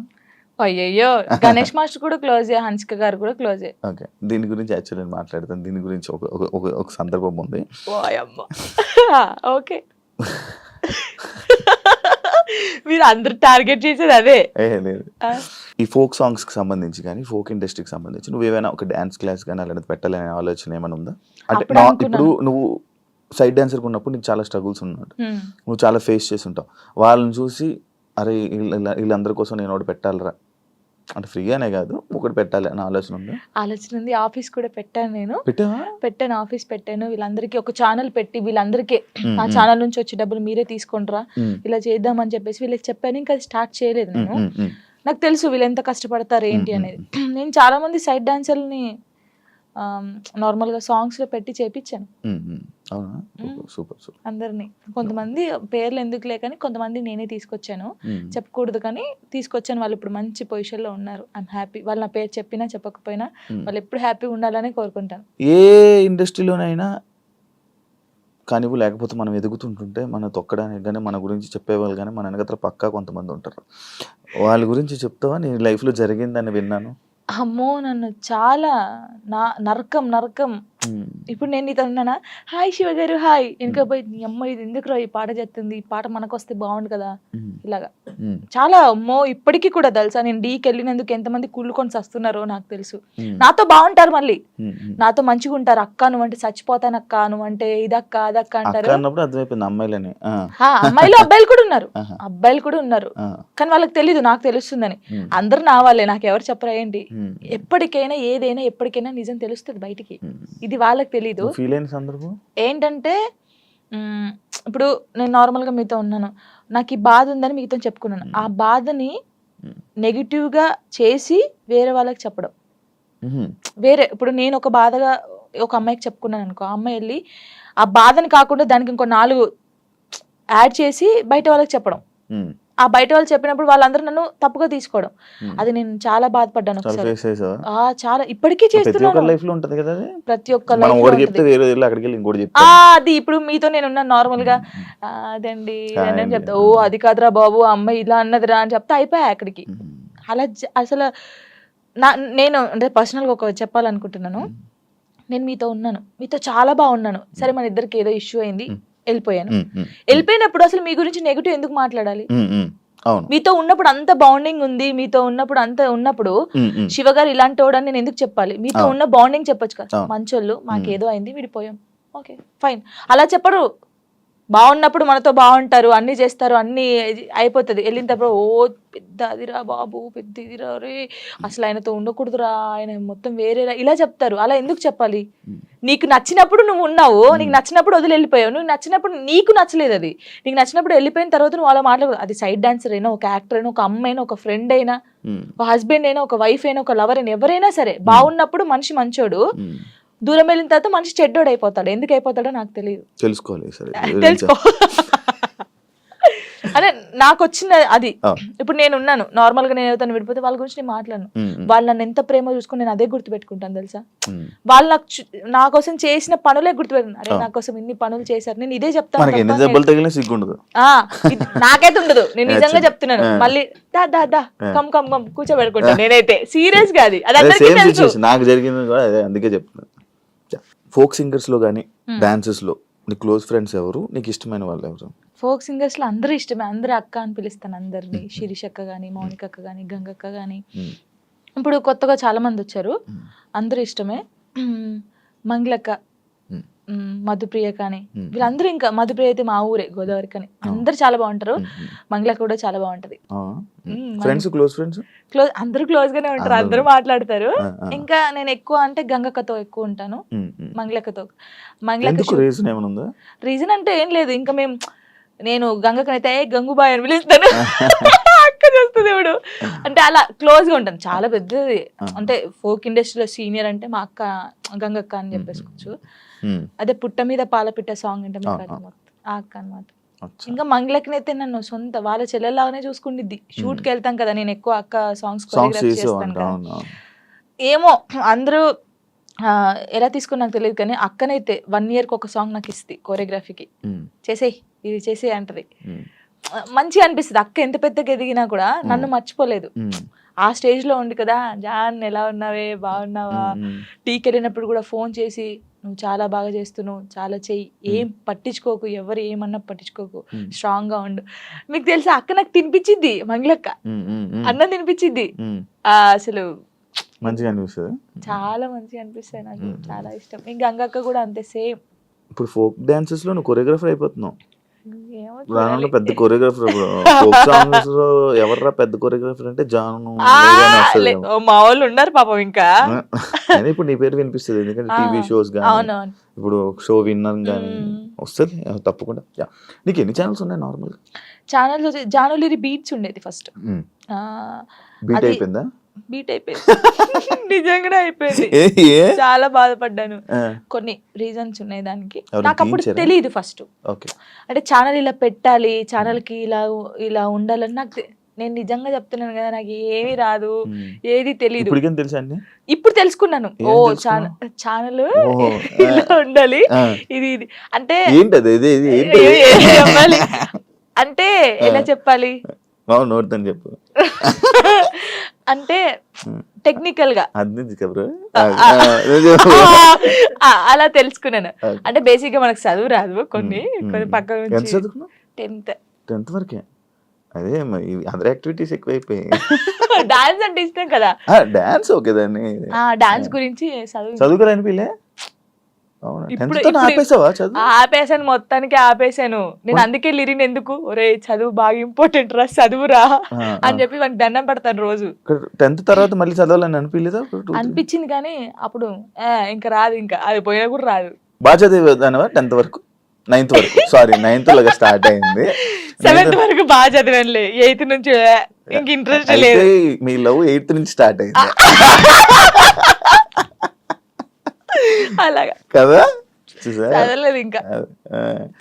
అయ్యయ్యో, గణేష్ మాస్టర్ కూడా క్లోజే, హన్సిక గారు కూడా క్లోజే. ఓకే, దీని గురించి యాక్చువల్లీ నేను మాట్లాడతాను. దీని గురించి ఒక సందర్భం ఉంది. ఓకే, మీరు అందరు టార్గెట్ చేసేది అదే. లేదు, ఈ ఫోక్ సాంగ్స్ కి సంబంధించి కానీ ఫోక్ ఇండస్ట్రీకి సంబంధించి నువ్వు ఏమైనా ఒక డాన్స్ క్లాస్ కానీ అలాంటిది పెట్టాలనే ఆలోచన ఏమైనా ఉందా? అంటే ఇప్పుడు నువ్వు సైడ్ డాన్సర్ ఉన్నప్పుడు నీకు చాలా స్ట్రగుల్స్ ఉన్నాడు, నువ్వు చాలా ఫేస్ చేసి ఉంటావు. వాళ్ళని చూసి అరే వీళ్ళందరి కోసం నేను ఒకటి పెట్టాలరా, అంటే ఫ్రీగానే కాదు ఒకటి పెట్టాలి అని ఆలోచన ఉంది. ఆఫీస్ కూడా పెట్టాను, నేను పెట్టాను, ఆఫీస్ పెట్టాను. వీళ్ళందరికీ ఒక ఛానల్ పెట్టి వీళ్ళందరికీ ఆ ఛానల్ నుంచి వచ్చే డబ్బులు మీరే తీసుకుంటారా, ఇలా చేద్దామని చెప్పేసి వీళ్ళకి చెప్పాను. ఇంకా స్టార్ట్ చేయలేదు నేను. నాకు తెలుసు వీళ్ళు ఎంత కష్టపడతారు ఏంటి అనేది. నేను చాలా మంది సైడ్ డాన్సర్ని నార్మల్గా సాంగ్స్లో పెట్టి చేపించాను. అవునా, సూపర్ సూపర్. అందరినీ. కొంతమంది పేర్లు ఎందుకులే కానీ కొంతమంది నేనే తీసుకొచ్చాను, చెప్పకూడదు కానీ తీసుకొచ్చాను. వాళ్ళు ఇప్పుడు మంచి పొజిషన్లో ఉన్నారు. I'm happy. వాళ్ళు నా పేరు చెప్పినా చెప్పకపోయినా వాళ్ళు ఎప్పుడు హ్యాపీగా ఉండాలని కోరుకుంటాను. ఏ ఇండస్ట్రీలోనైనా కానివ్వు, లేకపోతే మనం ఎదుగుతుంటుంటే మనం తొక్కడానికి కానీ మన గురించి చెప్పేవాళ్ళు కానీ మన వెనకత్ర పక్కా కొంతమంది ఉంటారు. వాళ్ళ గురించి చెప్తావా? నీ లైఫ్లో జరిగిందని విన్నాను. అమ్మో, నన్ను చాలా నరకం నరకం. ఇప్పుడు నేను నీతో ఉన్నానా, హాయ్ శివ గారు హాయ్, వెనక పోయి నీ అమ్మ ఇది ఎందుకు ఈ పాట చెప్తుంది, ఈ పాట మనకు వస్తే బాగుండు కదా, ఇలాగా చాలా. అమ్మో ఇప్పటికీ కూడా తెలుసా, నేను డీకి వెళ్ళినందుకు ఎంతమంది కుళ్ళుకొని వస్తున్నారో నాకు తెలుసు. నాతో బాగుంటారు, మళ్ళీ నాతో మంచిగా ఉంటారు. అక్క నువ్వంటే చచ్చిపోతాను, అక్క నువ్వంటే ఇదక్క అదక్క అంటారు. అమ్మాయిలు అబ్బాయిలు కూడా ఉన్నారు, అబ్బాయిలు కూడా ఉన్నారు. కానీ వాళ్ళకి తెలీదు, నాకు తెలుస్తుందని. అందరు నా వాళ్ళే, నాకు ఎవరు చెప్పరా ఏంటి. ఎప్పటికైనా ఏదైనా ఎప్పటికైనా నిజం తెలుస్తుంది బయటికి, ఇది వాళ్ళకి తెలీదు. ఏంటంటే ఇప్పుడు నేను నార్మల్ గా మీతో ఉన్నాను, నాకు ఈ బాధ ఉందని మీతో చెప్పుకున్నాను. ఆ బాధని నెగిటివ్ గా చేసి వేరే వాళ్ళకి చెప్పడం వేరే. ఇప్పుడు నేను ఒక బాధగా ఒక అమ్మాయికి చెప్పుకున్నాను అనుకో, ఆ అమ్మాయి వెళ్ళి ఆ బాధని కాకుండా దానికి ఇంకో 4 యాడ్ చేసి బయట వాళ్ళకి చెప్పడం. ఆ బయట వాళ్ళు చెప్పినప్పుడు వాళ్ళందరూ నన్ను తప్పుగా తీసుకోవడం, అది నేను చాలా బాధపడ్డాను ఒకసారి. చాలా ఇప్పటికీ చేస్తున్నాను, ప్రతి ఒక్క అది. ఇప్పుడు మీతో నేను ఉన్నాను నార్మల్ గా, అదండి అని చెప్తా, ఓ అది కాదురా బాబు అమ్మాయి ఇలా అన్నదిరా అని చెప్తా, అయిపోయా అక్కడికి. అలా అసలు నేను అంటే పర్సనల్ గా ఒక చెప్పాలనుకుంటున్నాను. నేను మీతో ఉన్నాను, మీతో చాలా బాగున్నాను, సరే మన ఇద్దరికి ఏదో ఇష్యూ అయింది, వెళ్ళిపోయాను. వెళ్ళిపోయినప్పుడు అసలు మీ గురించి నెగిటివ్ ఎందుకు మాట్లాడాలి? మీతో ఉన్నప్పుడు అంత బాండింగ్ ఉంది, మీతో ఉన్నప్పుడు అంత ఉన్నప్పుడు శివ గారు ఇలాంటి వాడని నేను ఎందుకు చెప్పాలి? మీతో ఉన్న బాండింగ్ చెప్పొచ్చు కదా, మంచోళ్ళు మాకేదో అయింది విడిపోయాం, ఓకే ఫైన్. అలా చెప్పరు. బాగున్నప్పుడు మనతో బాగుంటారు, అన్ని చేస్తారు, అన్ని అయిపోతుంది. వెళ్ళిన తర్వాత ఓ పెద్ద అదిరా బాబు, పెద్ద ఇదిరా రే, అసలు ఆయనతో ఉండకూడదురా, ఆయన మొత్తం వేరేరా, ఇలా చెప్తారు. అలా ఎందుకు చెప్పాలి? నీకు నచ్చినప్పుడు నువ్వు ఉన్నావు, నీకు నచ్చినప్పుడు వదిలి వెళ్ళిపోయావు. నువ్వు నచ్చినప్పుడు నీకు నచ్చలేదు, అది నీకు నచ్చినప్పుడు వెళ్ళిపోయిన తర్వాత నువ్వు అలా మాట్లాడదు. అది సైడ్ డాన్సర్ అయినా, ఒక యాక్టర్ అయినా, ఒక అమ్మాయి అయినా, ఒక ఫ్రెండ్ అయినా, ఒక హస్బెండ్ అయినా, ఒక వైఫ్ అయినా, ఒక లవర్ అయినా, ఎవరైనా సరే బాగున్నప్పుడు మనిషి మంచోడు, దూరం వెళ్ళిన తర్వాత మనిషి చెడ్డోడు అయిపోతాడు. ఎందుకు అయిపోతాడో నాకు తెలియదు, తెలుసుకో. అదే నాకు వచ్చిన అది. ఇప్పుడు నేను ఉన్నాను నార్మల్ గా, నేను ఎవరితో విడిపోతే వాళ్ళ గురించి నేను మాట్లాడను. వాళ్ళు నన్ను ఎంత ప్రేమ చూసుకుని నేను అదే గుర్తుపెట్టుకుంటాను తెలుసా. వాళ్ళు నా కోసం చేసిన పనులే గుర్తుపెట్టుకున్నాను. అరే నా కోసం ఇన్ని పనులు చేశారు, నేను ఇదే చెప్తాను. నాకైతే ఉండదు, నేను నిజంగా చెప్తున్నాను. మళ్ళీ దా దా దా కమ్ కమ్ కమ్ కూర్చోబెట్టుకుంటాను నేనైతే, సీరియస్ గా. అది నాకు జరిగింది కూడా అదే, అందుకే చెప్తున్నాను. ఫోక్ సింగర్స్ లో కానీ డాన్సెస్ లో నీ క్లోజ్ ఫ్రెండ్స్ ఎవరు, నీకు ఇష్టమైన వాళ్ళు ఎవరు? ఫోక్ సింగర్స్ లో అందరూ ఇష్టమే, అందరూ అక్క అని పిలుస్తాను అందరినీ. శిరీష్ అక్క గానీ, మౌనిక అక్క గానీ, గంగక్క గానీ, ఇప్పుడు కొత్తగా చాలా మంది వచ్చారు, అందరూ ఇష్టమే. మంగళక్క, మధుప్రియ కానీ, వీళ్ళందరూ. ఇంకా మధుప్రియ అయితే మా ఊరే, గోదావరి కానీ. అందరు చాలా బాగుంటారు, మంగళక్క కూడా చాలా బాగుంటది. క్లోజ్ అందరూ క్లోజ్ గానే ఉంటారు, అందరూ మాట్లాడతారు. ఇంకా నేను ఎక్కువ అంటే గంగక్కతో ఎక్కువ ఉంటాను, మంగళక్కతో. మంగళక్క రీజన్ అంటే ఏం లేదు, ఇంకా నేను గంగక్కనైతే గంగుబాయ్ అని పిలుస్తాను, అక్క చేస్తుంది ఇప్పుడు. అంటే అలా క్లోజ్ గా ఉంటాను, చాలా పెద్దది. అంటే ఫోక్ ఇండస్ట్రీలో సీనియర్ అంటే మా అక్క గంగక్క అని చెప్పేసుకోవచ్చు. అదే పుట్ట మీద పాలపిట్ట సాంగ్ అంటే ఆ అక్క అనమాట. ఇంకా మంగళక్కనైతే నన్ను సొంత వాళ్ళ చెల్లెల్లాగానే చూసుకుండిద్ది. షూట్ కి వెళ్తాం కదా, నేను ఎక్కువ అక్క సాంగ్స్ కొరియోగ్రాఫ్ చేస్తాను కదా. ఏమో అందరూ ఎలా తీసుకుని నాకు తెలియదు, కానీ అక్కనైతే 1 year కి ఒక సాంగ్ నాకు ఇస్తుంది కొరియోగ్రఫీకి. చేసేయి ఇది చేసేయి అంటది, మంచిగా అనిపిస్తుంది. అక్క ఎంత పెద్దగా ఎదిగినా కూడా నన్ను మర్చిపోలేదు. ఆ స్టేజ్ లో ఉంది కదా, జాన్ ఎలా ఉన్నావే, బాగున్నావా, టీకి వెళ్ళినప్పుడు కూడా ఫోన్ చేసి నువ్వు చాలా బాగా చేస్తున్నావు, చాలా చెయ్యి, ఏం పట్టించుకోకు, ఎవరు ఏమన్నా పట్టించుకోకు, స్ట్రాంగ్ గా ఉండు. మీకు తెలుసా అక్క నాకు తినిపించింది, మంగళక్క అన్నం తినిపించింది. అసలు మంచిగా అనిపిస్తుంది, చాలా మంచిగా అనిపిస్తుంది, నాకు చాలా ఇష్టం. ఇంకా గంగక్క కూడా అంతే సేమ్. ఇప్పుడు ఫోక్ డాన్సెస్ లో నువ్వు కొరియోగ్రాఫర్ అయిపోతున్నావు, రానున్న పెద్ద కొరియోగ్రాఫర్. ఫోక్ సాంగ్స్ లో ఎవర్రా పెద్ద కొరియోగ్రాఫర్ అంటే జాను, మా వాళ్ళు ఉన్నారు పాపం. ఇంకా ఇప్పుడు నీ పేరు వినిపిస్తుంది, ఎందుకంటే టీవీ షోస్ కానీ, ఇప్పుడు షో విన్నర్ కానీ వస్తుంది తప్పకుండా. నీకు ఎన్ని ఛానల్స్ ఉన్నాయి నార్మల్? ఛానల్స్ జానులిరి బీట్స్ ఉండేది ఫస్ట్, బీట్ అయిపోయిందా? బీట్ అయిపోయింది. నిజంగానే అయిపోయింది. ఏ చాలా బాధపడ్డాను. ఆ, కొన్ని రీజన్స్ ఉన్నాయి దానికి. ఎవరు నాకు అప్పుడు తీయించారా? తెలియదు ఫస్ట్. ఓకే. అంటే ఛానల్ ఇలా పెట్టాలి, ఛానల్ కి ఇలా ఉండాలని నాకు నేను నిజంగా చెప్తున్నాను కదా, నాకు ఏమీ రాదు, ఉమ్. ఏది తెలీదు. ఇప్పటికేం తెలుసా అండి? ఇప్పుడు తెలుసుకున్నాను. ఏం ఓ తెలుసుకున్నావు? ఛానల్ ఓహో, ఇలా ఉండాలి, ఆ. ఇది అంటే ఏంటది ఇది ఏంటి? ఏం చెప్పాలి అంటే ఎలా చెప్పాలి నోడుతాను చెప్పు. అంటే టెక్నికల్ గా అది కబరు అలా తెలుసుకున్నాను. అంటే బేసిక్ గా మనకు చదువు రాదు, కొన్ని పక్క ఎంత నుంచి చదువుకున్నావు? 10th వరకే. అదే అదర్ యాక్టివిటీస్ ఎక్కువైపోయాయి. డాన్స్ అంటే ఇష్టం కదా, డాన్స్ ఓకే దాన్ని డాన్స్ గురించి చదువుకోలేని పిల్లే. అవునా? ఇప్పుడు 10th తోనే ఆపేసావా చదువు? ఆపేసాను, మొత్తానికి ఆపేసాను. నేను అందుకే లిరిన్ ఎందుకు, ఒరే చదువు బాగా ఇంపార్టెంట్ రా, చదువురా అని చెప్పి వానికి దండం పెడతాను రోజు. 10th తర్వాత మళ్ళీ చదవాలని అనిపించలేదా? అనిపించింది కానీ అప్పుడు ఇంకా రాదు, ఇంకా అది పోయినా కూడా రాదు. బాగా చదివేదానివా 10th వరకు? 9th వరకు, సారీ 9th లాగా స్టార్ట్ అయింది. 7th వరకు బాగా చదివానులే, 8th నుంచి ఇంక ఇంట్రెస్ట్ లేదు. అయితే మీ లవ్ 8th నుంచి స్టార్ట్ అయింది అలాగా కదా? చూసా? చదవలేదు ఇంకా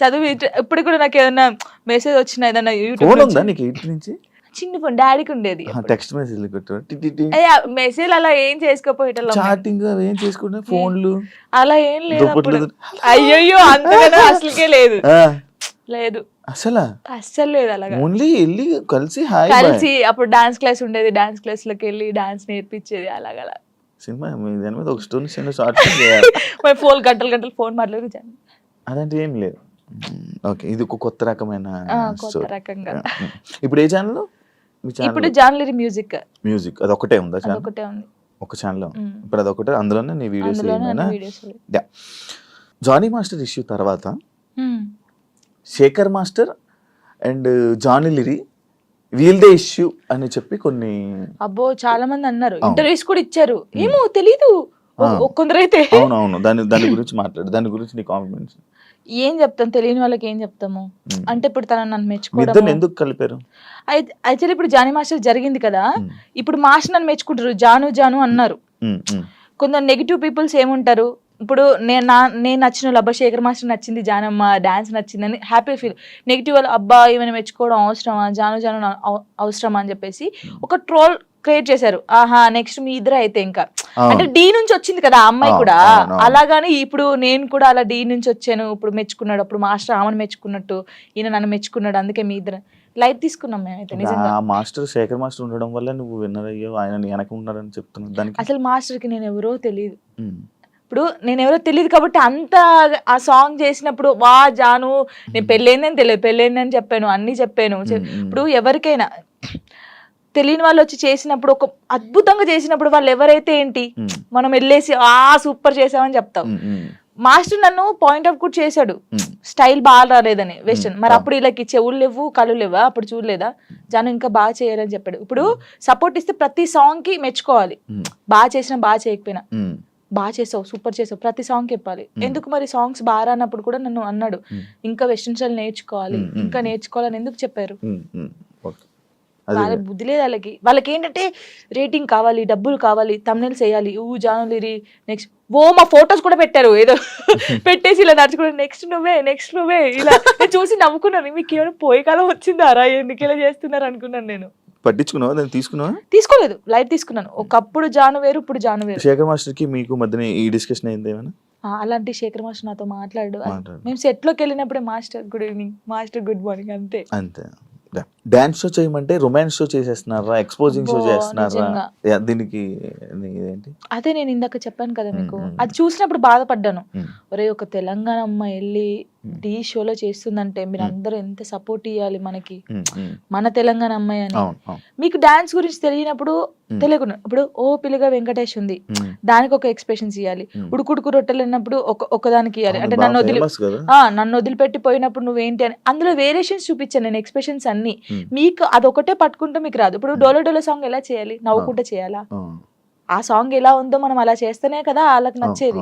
చదువు. ఇప్పుడు కూడా నాకు ఏదన్నా మెసేజ్ వచ్చినా ఏదన్నా ఫోన్ యూట్యూబ్ ఉందా నీకు 8th నుంచి? చిన్న ఫోన్ డాడీకి ఉండేది. టెక్స్ట్ మెసేజ్ మెసేజ్ అలా ఏం చేసుకోపోయేటోళ్ళం, చాటింగ్ అవి ఏం చేసుకుంటే ఫోన్లు అలా ఏం లేదు అప్పుడు. దుప్పట్లు. అయ్యయ్యో అంతగానో అసలుకే లేదు, ఆ, లేదు అసలా అస్సలు లేదు. అలాగా ఓన్లీ వెళ్ళి కలిసి హాయ్ కలిసి అప్పుడు డాన్స్ క్లాస్ ఉండేది, డాన్స్ క్లాస్ లోకి వెళ్ళి డాన్స్ నేర్పించేది. అలాగలా సినిమా దాని మీద ఒక స్టోరీ షార్ట్ చేయాలి. మరి గంటలు ఫోన్ మాట్లాడి అదంటే ఏం లేదు. ఓకే, ఇది ఒక కొత్త రకమైన కొత్త story. రకంగా. ఇప్పుడు ఏ ఛానల్? మీ ఇప్పుడు ఛానల్ జాన్లరీ మ్యూజిక్ మ్యూజిక్ అది ఒకటే ఉందా ఛానల్? ఒకటే ఉంది, ఒక ఛానల్. ఇప్పుడు అదొకటే, అందులోనే నీ వీడియోస్ అందులోనే ఏమైనా? అన్ని వీడియోస్. జానీ మాస్టర్ ఇష్యూ తర్వాత శేఖర్ మాస్టర్ అండ్ జానీ లిరి వీల్దే ఇష్యూ అని చెప్పి కొన్ని అబ్బో చాలా మంది అన్నారు, ఇంటర్వ్యూస్ కూడా ఇచ్చారు. ఏమో తెలీదు కొందరైతే. అవునవును, దాని గురించి మాట్లాడు, దాని గురించి నీ కాంప్లిమెంట్స్. ఏం చెప్తాం, తెలియని వాళ్ళకి ఏం చెప్తాము. అంటే ఇప్పుడు తన నన్ను ఇద్దరు మెచ్చుకోవడం, ఎందుకు కలిపారు? యాక్చువల్లీ ఇప్పుడు జానీ మాస్టర్ జరిగింది కదా, ఇప్పుడు మాస్టర్ నన్ను మెచ్చుకుంటారు, జాను అన్నారు. కొందరు నెగిటివ్ పీపుల్స్ ఏముంటారు, ఇప్పుడు నేను నచ్చిన వాళ్ళు, అబ్బా శేఖర్ మాస్టర్ నచ్చింది, జానమ్మ డాన్స్ నచ్చిందని హ్యాపీ ఫీల్. నెగిటివ్ వాళ్ళు, అబ్బా ఈమెను మెచ్చుకోవడం అవసరమా, జాను అవసరమా అని చెప్పేసి ఒక ట్రోల్ క్రియేట్ చేశారు. ఆహా నెక్స్ట్ మీ ఇద్దరు అయితే ఇంకా, అంటే డి నుంచి వచ్చింది కదా ఆ అమ్మాయి కూడా, అలాగాని ఇప్పుడు నేను కూడా అలా డి నుంచి వచ్చాను, ఇప్పుడు మెచ్చుకున్నాడు, అప్పుడు మాస్టర్ ఆమెను మెచ్చుకున్నట్టు ఈయన నన్ను మెచ్చుకున్నాడు, అందుకే మీ ఇద్దరు లైట్ తీసుకున్నాం మేమైతే. నిజంగా మాస్టర్ శేఖర్ మాస్టర్ ఉండడం వల్ల నువ్వు విన్నర్ అయ్యో, ఆయన వెనక ఉన్నాడని చెప్తున్నావు. దానికి అసలు మాస్టర్ కి నేను ఎవరో తెలియదు. ఇప్పుడు నేను ఎవరో తెలియదు కాబట్టి అంత ఆ సాంగ్ చేసినప్పుడు వా జాను నేను పెళ్ళైందని తెలియదు, పెళ్ళైందని చెప్పాను, అన్ని చెప్పాను. ఇప్పుడు ఎవరికైనా తెలియని వాళ్ళు వచ్చి చేసినప్పుడు, ఒక అద్భుతంగా చేసినప్పుడు వాళ్ళు ఎవరైతే ఏంటి, మనం వెళ్ళేసి సూపర్ చేసామని చెప్తాం. మాస్టర్ నన్ను పాయింట్ అవుట్ కూడా చేశాడు, స్టైల్ బాగా రాలేదని వెస్టర్న్. మరి అప్పుడు వీళ్ళకి చెవులు లేవు, కళ్ళు లేవా, అప్పుడు చూడలేదా, జాను ఇంకా బాగా చేయాలని చెప్పాడు. ఇప్పుడు సపోర్ట్ ఇస్తే ప్రతి సాంగ్ కి మెచ్చుకోవాలి, బాగా చేసినా బాగా చేయకపోయినా, బాగా చేసావు సూపర్ చేసావు ప్రతి సాంగ్ చెప్పాలి. ఎందుకు మరి సాంగ్స్ బాగా రానప్పుడు కూడా నన్ను అన్నాడు, ఇంకా వెస్టర్న్ స్టైల్ నేర్చుకోవాలి, ఇంకా నేర్చుకోవాలని ఎందుకు చెప్పారు. వాళ్ళ బుద్ధి లేదు వాళ్ళకి ఏంటంటే రేటింగ్ కావాలి, డబ్బులు కావాలి, తమ్నెల్స్ వేయాలి, జాను లిరి నెక్స్ట్ మా ఫొటోస్ కూడా పెట్టారు, ఏదో పెట్టేసి ఇలా నడుచుకుంటే నెక్స్ట్ నువ్వే ఇలా చూసి నవ్వుకున్నాను. మీకు ఏమైనా పోయే కాలం వచ్చిందారా, ఎందుకు ఇలా చేస్తున్నారు అనుకున్నాను. నేను పట్టించుకున్నావా, దాన్ని తీసుకోలేదు, లైట్ తీసుకున్నాను. ఒకప్పుడు జాను వేరు, ఇప్పుడు జాను వేరు. శేఖర్ మాస్టర్ కి మీకు మధ్యన ఈ డిస్కషన్ అయింది ఏమైనా? అలాంటి శేఖర్ మాస్టర్ నాతో మాట్లాడు, మేము సెట్ లోకి వెళ్ళినప్పుడే master good evening, master good morning, అంతే. డాన్స్ షో చేయమంటే రొమాన్స్ షో చేసేస్తున్నారా, ఎక్స్పోజింగ్ షో చేస్తున్నారా, దీనికి ఏంటి? అదే నేను ఇందాక చెప్పాను కదా మీకు, అది చూసినప్పుడు బాధపడ్డాను. ఒరే ఒక తెలంగాణ అమ్మాయి వెళ్ళి డి షోలో చేస్తుందంటే మీరు అందరూ ఎంత సపోర్ట్ ఇవ్వాలి మనకి, మన తెలంగాణ అమ్మాయి అని. మీకు డాన్స్ గురించి తెలియనప్పుడు తెలియకుండా, ఇప్పుడు ఓ పిల్లగా వెంకటేష్ ఉంది, దానికి ఒక ఎక్స్ప్రెషన్స్ ఇవ్వాలి. ఉడుకుడుకు రొట్టెలు అన్నప్పుడు ఒకదానికి ఇవ్వాలి. అంటే నన్ను వదిలిపెట్టి పోయినప్పుడు నువ్వేంటి అని అందులో వేరియేషన్స్ చూపించాను నేను, ఎక్స్ప్రెషన్స్ అన్ని. మీకు అదొకటే పట్టుకుంటే మీకు రాదు. ఇప్పుడు డోలో సాంగ్ ఎలా చేయాలి, నవ్వుకుంటే చేయాలా, ఆ సాంగ్ ఎలా ఉందో మనం అలా చేస్తేనే కదా వాళ్ళకి నచ్చేది.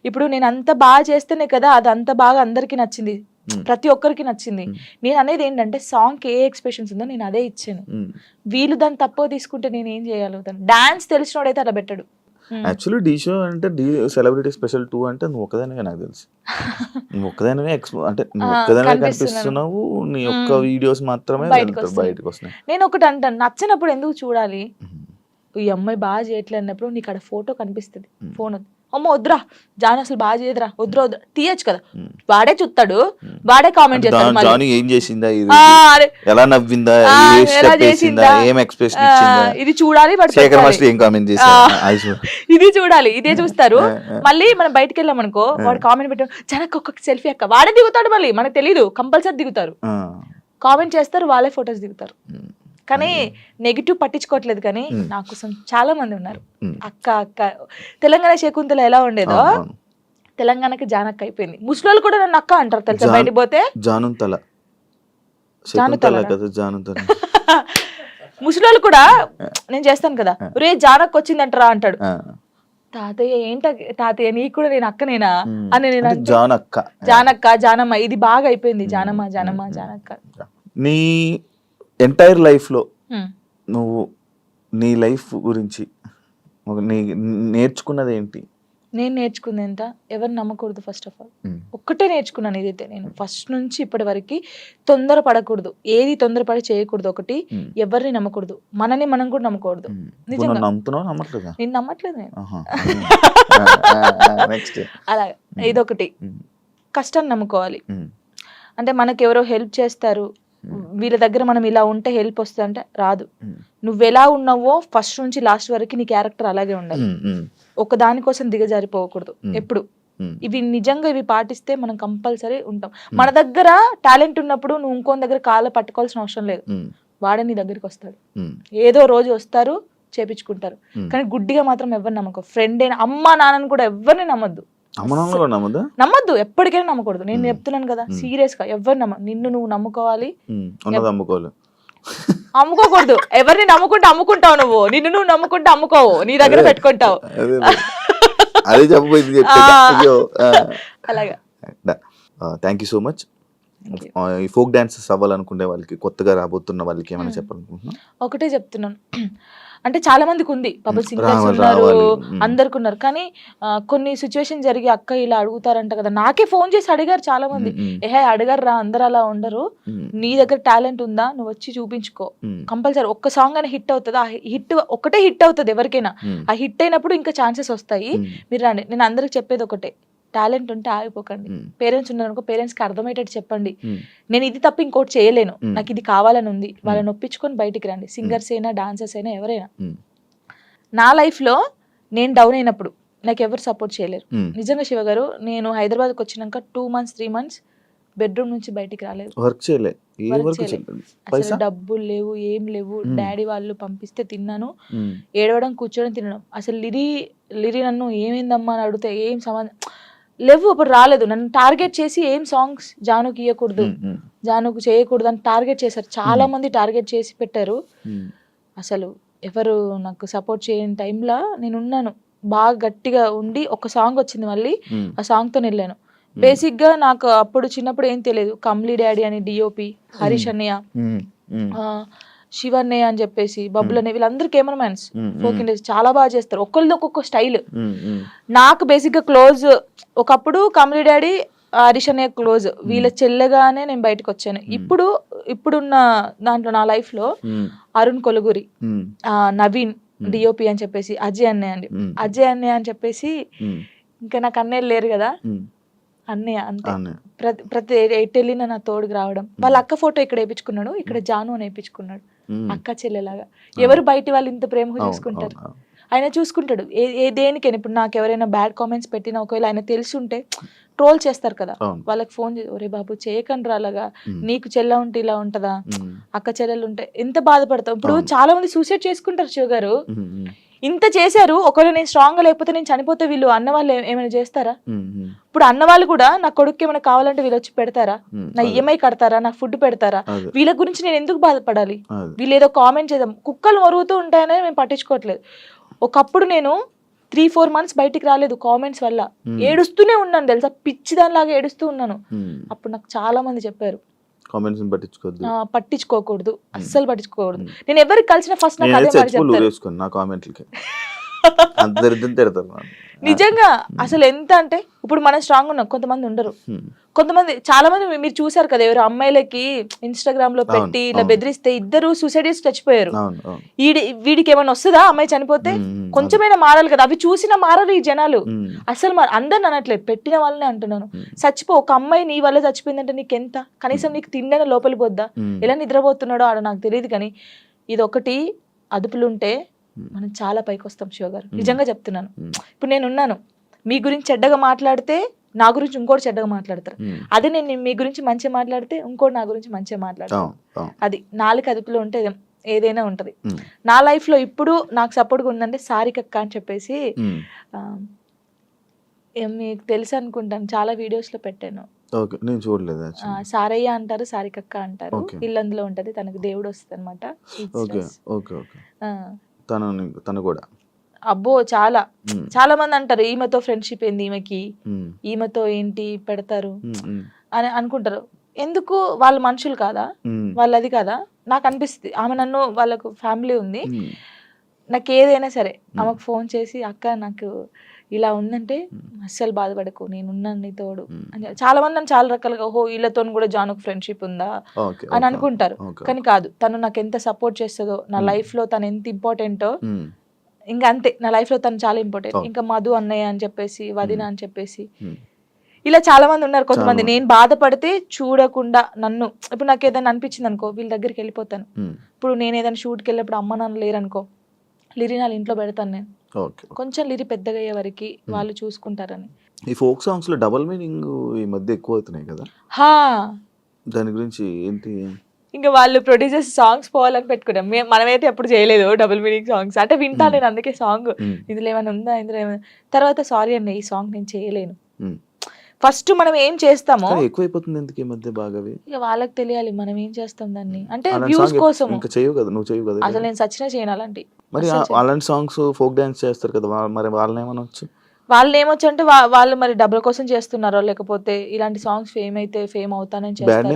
ఇప్పుడు నేను అంత బాగా చేస్తేనే కదా అది అంత బాగా అందరికి నచ్చింది. ప్రతి ఒక్కరికి నచ్చింది. నేను అనేది ఏంటంటే సాంగ్కి ఏ ఎక్స్ప్రెషన్స్ ఉందో నేను అదే ఇచ్చాను. వీళ్ళు దాన్ని తక్కువ తీసుకుంటే నేను ఏం చేయగలుగుతాను? డాన్స్ తెలిసినోడైతే అలా పెట్టాడు. యాక్చువల్లీ డీ షో అంటే డీ సెలబ్రిటీ స్పెషల్ 2 అంటే నువ్వు ఒక్కదానివే నాకు తెలుసు. నువ్వు ఒక్కదానివే అంటే నువ్వు ఒక్కదానివే కనిపిస్తున్నావు. నీ యొక్క వీడియోస్ మాత్రమే బయటకు వస్తున్నాయి. నేను ఒకటి అంటాను, నచ్చినప్పుడు ఎందుకు చూడాలి? ఈ అమ్మాయి బాగా చేయట్లేదు అన్నప్పుడు నీకు అక్కడ ఫోటో కనిపిస్తుంది, ఫోన్ అమ్మ వద్దురా జాను అసలు బాగా చేయదురా, వద్దురా వద్దురా తీయచ్చు కదా. వాడే చూస్తాడు, వాడే కామెంట్ చేస్తాడు. జాను ఏం చేసిందా, ఎలా నవ్విందా, ఎలా చేసిందా, ఏం ఎక్స్ప్రెషన్ ఇచ్చిందా, ఇది చూడాలి. శేఖర్ మాస్టర్ ఏం కామెంట్ చేశారు, ఇది చూడాలి, ఇదే చూస్తారు. మళ్ళీ మనం బయటకు వెళ్ళాం అనుకో, వాడు కామెంట్ పెట్టాడు జనకు ఒక్కొక్క సెల్ఫీ అక్క, వాడే దిగుతాడు. మళ్ళీ మనకు తెలీదు, కంపల్సరీ దిగుతారు, కామెంట్ చేస్తారు, వాళ్ళే ఫొటోస్ దిగుతారు. కానీ నెగిటివ్ పట్టించుకోవట్లేదు. కానీ నా కోసం చాలా మంది ఉన్నారు. అక్క అక్క తెలంగాణ శకుంతల ఎలా ఉండేదో తెలంగాణకి జానక్క అయిపోయింది. ముసలోళ్ళు కూడా నన్ను అక్క అంటారు తెలుసా, బయటికి పోతే ముసలోళ్ళు కూడా నేను చేస్తాను కదా, రే జానక్క వచ్చిందంటారా అంటాడు. తాతయ్య ఏంట తాతయ్య నీకు కూడా నేను అక్కనేనా అని నేను జానక్క జానమ్మ ఇది బాగా అయిపోయింది. జానమ్మ జానమ్మ జానక్క. నీ ఎంటైర్ లైఫ్లో నువ్వు నీ లైఫ్ గురించి నేర్చుకున్నది ఏంటి? నేను నేర్చుకుంది ఎంత, ఎవరు నమ్మకూడదు. ఫస్ట్ ఆఫ్ ఆల్ ఒక్కటే నేర్చుకున్నాను. ఇదైతే నేను ఫస్ట్ నుంచి ఇప్పటి వరకు తొందరపడకూడదు, ఏది తొందరపడి చేయకూడదు. ఒకటి, ఎవరిని నమ్మకూడదు, మనని మనం కూడా నమ్మకూడదు. నిజంగా నేను నమ్మట్లేదు. నేను అలాగే ఇదొకటి. కష్టాన్ని నమ్ముకోవాలి. అంటే మనకు ఎవరో హెల్ప్ చేస్తారు, వీళ్ళ దగ్గర మనం ఇలా ఉంటే హెల్ప్ వస్తుంది అంటే రాదు. నువ్వు ఎలా ఉన్నావో ఫస్ట్ నుంచి లాస్ట్ వరకు నీ క్యారెక్టర్ అలాగే ఉండాలి. ఒక దానికోసం దిగజారిపోకూడదు ఎప్పుడు. ఇవి నిజంగా ఇవి పాటిస్తే మనం కంపల్సరీ ఉంటాం. మన దగ్గర టాలెంట్ ఉన్నప్పుడు నువ్వు ఇంకో దగ్గర కాళ్ళ పట్టుకోవాల్సిన అవసరం లేదు. వాడే నీ దగ్గరికి వస్తాడు, ఏదో రోజు వస్తారు, చేపించుకుంటారు. కానీ గుడ్డిగా మాత్రం ఎవరిని నమ్మకం. ఫ్రెండ్ అయినా అమ్మ నాన్నని కూడా ఎవరిని నమ్మద్దు. నమ్మద్దు, ఎప్పటికైనా నమ్మకూడదు. నేను చెప్తున్నాను కదా, సీరియస్ గా ఎవరు నిన్ను నువ్వు నమ్ముకోవాలి, అమ్ముకోకూడదు. ఎవరిని నమ్ముకుంటే అమ్ముకుంటావు నువ్వు, నిన్ను నువ్వు నమ్ముకుంటే అమ్ముకోవు, నీ దగ్గర పెట్టుకుంటావు. అలాగా. Thank you so much. ఈ ఫోక్ డాన్సెస్ అవ్వాలనుకునే వాళ్ళకి, కొత్తగా రాబోతున్న వాళ్ళకి ఏమైనా చెప్పాలనుకుంటున్నా? ఒకటే చెప్తున్నాను, అంటే చాలా మందికి ఉంది, పాప సింగర్స్ ఉన్నారు, అందరికి ఉన్నారు. కానీ కొన్ని సిచ్యువేషన్ జరిగి అక్క ఇలా అడుగుతారంట కదా, నాకే ఫోన్ చేసి అడిగారు చాలా మంది. అడిగారు రా, అందరు అలా ఉండరు, నీ దగ్గర టాలెంట్ ఉందా, నువ్వు వచ్చి చూపించుకో, కంపల్సరీ ఒక్క సాంగ్ అయినా హిట్ అవుతుంది. ఆ హిట్ ఒకటే హిట్ అవుతుంది ఎవరికైనా. ఆ హిట్ అయినప్పుడు ఇంకా ఛాన్సెస్ వస్తాయి, మీరు రండి. నేను అందరికి చెప్పేది ఒకటే, టాలెంట్ ఉంటే ఆగిపోకండి. పేరెంట్స్ ఉన్నారనుకో, పేరెంట్స్ కి అర్థమయ్యేటట్టు చెప్పండి, నేను ఇది తప్ప ఇంకోటి చేయలేను, నాకు ఇది కావాలని ఉంది, వాళ్ళని ఒప్పించుకొని బయటికి రండి. సింగర్స్ అయినా డాన్సర్స్ అయినా ఎవరైనా. నా లైఫ్ లో నేను డౌన్ అయినప్పుడు నాకు ఎవరు సపోర్ట్ చేయలేరు. నిజంగా శివ గారు, నేను హైదరాబాద్కి వచ్చినాక 2 months 3 months బెడ్రూమ్ నుంచి బయటికి రాలేదు. అసలు డబ్బులు లేవు, ఏం లేవు. డాడీ వాళ్ళు పంపిస్తే తిన్నాను, ఏడవడం కూర్చోవడం తినడం. అసలు లిరి నన్ను ఏమైందమ్మా అని అడిగితే ఏం సంబంధం లేవు, అప్పుడు రాలేదు. నన్ను టార్గెట్ చేసి ఏం సాంగ్స్ జానుకి ఇవ్వకూడదు, జానుకు చేయకూడదు అని టార్గెట్ చేశారు. చాలా మంది టార్గెట్ చేసి పెట్టారు. అసలు ఎవరు నాకు సపోర్ట్ చేయని టైంలో నేను ఉన్నాను, బాగా గట్టిగా ఉండి ఒక సాంగ్ వచ్చింది, మళ్ళీ ఆ సాంగ్తో వెళ్ళాను. బేసిక్ గా నాకు అప్పుడు చిన్నప్పుడు ఏం తెలియదు. కమ్లీ డాడీ అని డిఓపి, హరీష్ అన్నయ్య, శివన్నయ్య అని చెప్పేసి, బబ్బులు అనే, వీళ్ళందరూ కెమెరామెన్స్, ఫోక్ ఇండస్ట్రీ చాలా బాగా చేస్తారు. ఒక్కరిది ఒక్కొక్క స్టైల్. నాకు బేసిక్ గా క్లోజ్ ఒకప్పుడు కమ్లీ డాడీ, హరీష్ అన్నయ్య క్లోజ్. వీళ్ళ చెల్లెగానే నేను బయటకు వచ్చాను. ఇప్పుడున్న దాంట్లో నా లైఫ్ లో అరుణ్ కొలుగురి, నవీన్ డిఓపి అని చెప్పేసి, అజయ్ అన్నయ్య అని చెప్పేసి, ఇంకా నాకు అన్నయ్యలు లేరు కదా, అన్నయ్య అంతే. ప్రతి ఎటు వెళ్ళిన నా తోడుకు రావడం. వాళ్ళ అక్క ఫోటో ఇక్కడ వేయించుకున్నాడు, ఇక్కడ జాను అని వేయించుకున్నాడు, అక్క చెల్లెలాగా. ఎవరు బయట వాళ్ళు ఇంత ప్రేమగా చూసుకుంటారు, ఆయన చూసుకుంటాడు. దేనికైనా ఇప్పుడు నాకు ఎవరైనా బ్యాడ్ కామెంట్స్ పెట్టినా, ఒకవేళ ఆయన తెలిసి ఉంటే ట్రోల్ చేస్తారు కదా, వాళ్ళకి ఫోన్ చేసి, ఒరే బాబు చేయకండి అలాగా, నీకు చెల్ల ఉంటే ఇలా ఉంటదా, అక్క చెల్లెలు ఉంటే ఎంత బాధపడతావు. ఇప్పుడు చాలా మంది సూసైడ్ చేసుకుంటారు శివ గారు. ఇంత చేశారు, ఒకవేళ నేను స్ట్రాంగ్ గా లేకపోతే నేను చనిపోతే వీళ్ళు అన్న వాళ్ళు ఏమైనా చేస్తారా? ఇప్పుడు అన్న వాళ్ళు కూడా నా కొడుకు ఏమైనా కావాలంటే వీళ్ళు వచ్చి పెడతారా, నా ఈఎంఐ కడతారా, నాకు ఫుడ్ పెడతారా? వీళ్ళ గురించి నేను ఎందుకు బాధపడాలి? వీళ్ళు ఏదో కామెంట్ చేద్దాం, కుక్కలు మరుగుతూ ఉంటాయనే మేము పట్టించుకోవట్లేదు. ఒకప్పుడు నేను 3-4 months బయటికి రాలేదు కామెంట్స్ వల్ల. ఏడుస్తూనే ఉన్నాను తెలుసా, పిచ్చి దానిలాగా ఏడుస్తూ ఉన్నాను. అప్పుడు నాకు చాలా మంది చెప్పారు కామెంట్స్ పట్టించుకోవద్దు, పట్టించుకోకూడదు, అస్సలు పట్టించుకోకూడదు. నేను ఎవరికి కలిసిన ఫస్ట్ నాకు అదే మాట చెప్తారు. నా కామెంట్లకి అంత దరిద్రం తిడతారు నిజంగా. అసలు ఎంత అంటే ఇప్పుడు మనం స్ట్రాంగ్ ఉన్నాం, కొంతమంది ఉండరు. కొంతమంది చాలా మంది మీరు చూసారు కదా, ఎవరు అమ్మాయిలకి ఇన్స్టాగ్రామ్ లో పెట్టి ఇలా బెదిరిస్తే 2 సూసైడ్ చేసి చచ్చిపోయారు. వీడికి ఏమైనా వస్తుందా అమ్మాయి చనిపోతే? కొంచెమైనా మారాలి కదా. అవి చూసినా మారరు ఈ జనాలు అసలు. అందరిని అనట్లేదు, పెట్టిన వాళ్ళనే అంటున్నాను. చచ్చిపో, ఒక అమ్మాయి నీ వల్ల చచ్చిపోయిందంటే నీకెంత, కనీసం నీకు తిండైనా లోపలి పోద్దా? ఎలా నిద్రపోతున్నాడో ఆడ నాకు తెలియదు. కానీ ఇది ఒకటి అదుపులుంటే మనం చాలా పైకి వస్తాం శివ గారు, నిజంగా చెప్తున్నాను. ఇప్పుడు నేను ఉన్నాను, మీ గురించి చెడ్డగా మాట్లాడితే నా గురించి ఇంకోటి చెడ్డగా మాట్లాడతారు. అదే నేను మీ గురించి మంచిగా మాట్లాడితే ఇంకోటి నా గురించి మంచిగా మాట్లాడతారు. అది నాలుగు అదుపులో ఉంటే ఏదైనా ఉంటది. నా లైఫ్ లో ఇప్పుడు నాకు సపోర్ట్గా ఉందంటే సారికక్క అని చెప్పేసి, మీకు తెలుసు అనుకుంటాను, చాలా వీడియోస్ లో పెట్టాను. సారయ్య అంటారు, సారికక్క అంటారు. ఇల్లందులో ఉంటది, తనకు దేవుడు వస్తుంది అనమాట. తను కూడా అబ్బో చాలా చాలా మంది అంటారు ఈమెతో ఫ్రెండ్షిప్ ఏంది, ఈమెతో ఏంటి పెడతారు అని అనుకుంటారు. ఎందుకు? వాళ్ళ మనుషులు కాదా, వాళ్ళు అది కాదా? నాకు అనిపిస్తుంది. ఆమె నన్ను, వాళ్ళకు ఫ్యామిలీ ఉంది, నాకు ఏదైనా సరే ఆమెకు ఫోన్ చేసి అక్క నాకు ఇలా ఉందంటే అస్సలు బాధపడకు, నేనున్నాను నీ తోడు అని. చాలా మంది నన్ను చాలా రకాలుగా, ఓహో వీళ్ళతో కూడా జానుకు ఫ్రెండ్షిప్ ఉందా అని అనుకుంటారు. కానీ కాదు, తను నాకు ఎంత సపోర్ట్ చేస్తుందో, నా లైఫ్ లో తను ఎంత ఇంపార్టెంటో, ఇంకా అంతే. నా లైఫ్ లో తను చాలా ఇంపార్టెంట్. ఇంకా మధు అన్నయ్య అని చెప్పేసి, వదిన అని చెప్పేసి, ఇలా చాలా మంది ఉన్నారు. కొంతమంది నేను బాధపడితే చూడకుండా నన్ను, ఇప్పుడు నాకు ఏదైనా అనిపించింది అనుకో, వీళ్ళ దగ్గరికి వెళ్ళిపోతాను. ఇప్పుడు నేను ఏదైనా షూట్కి వెళ్ళినప్పుడు అమ్మ నాన్న లేరనుకో, లిరి నా ఇంట్లో పెడతాను నేను. కొంచెం లిరి పెద్దగా అయ్యే వరకు వాళ్ళు చూసుకుంటారని. ఈ ఫోక్ సాంగ్స్ లో డబుల్ మీనింగ్ ఈ మధ్య ఎక్కువ అవుతున్నాయి కదా, దాని గురించి ఏంటి? ఇంకా వాళ్ళు ప్రొడ్యూసర్స్ సాంగ్స్ పోవాలని పెట్టుకున్నాం. మనమైతే ఎప్పుడు చేయలేదు డబుల్ మీనింగ్ సాంగ్స్. అంటే వింటా నేను, అందుకే సాంగ్ ఇందులో ఏమైనా ఉందా, ఇందులో ఏమైనా. తర్వాత సారీ అండి, ఈ సాంగ్ నేను చేయలేను. ఫస్ట్ మనం ఏం చేస్తామో ఎక్కువైపోతుంది ఎందుకు ఈ మధ్య బాగా, ఇక వాళ్ళకి తెలియాలి మనం ఏం చేస్తాం దాన్ని. అంటే వ్యూస్ కోసం. ఇంకా చేయవు కదా, నువ్వు చేయవు కదా. అసలు నేను సచ్చినా చేయను అలాంటి. మరి అలాంటి సాంగ్స్ ఫోక్ డాన్స్ చేస్తారు కదా, మరి వాళ్ళని ఏమనొచ్చు? వాళ్ళు ఏమొచ్చు అంటే వాళ్ళు మరి డబ్బుల కోసం చేస్తున్నారో, లేకపోతే ఇలాంటి సాంగ్స్ ఫేమ్ అయితే ఫేమ్ అవుతానని చేస్తారు.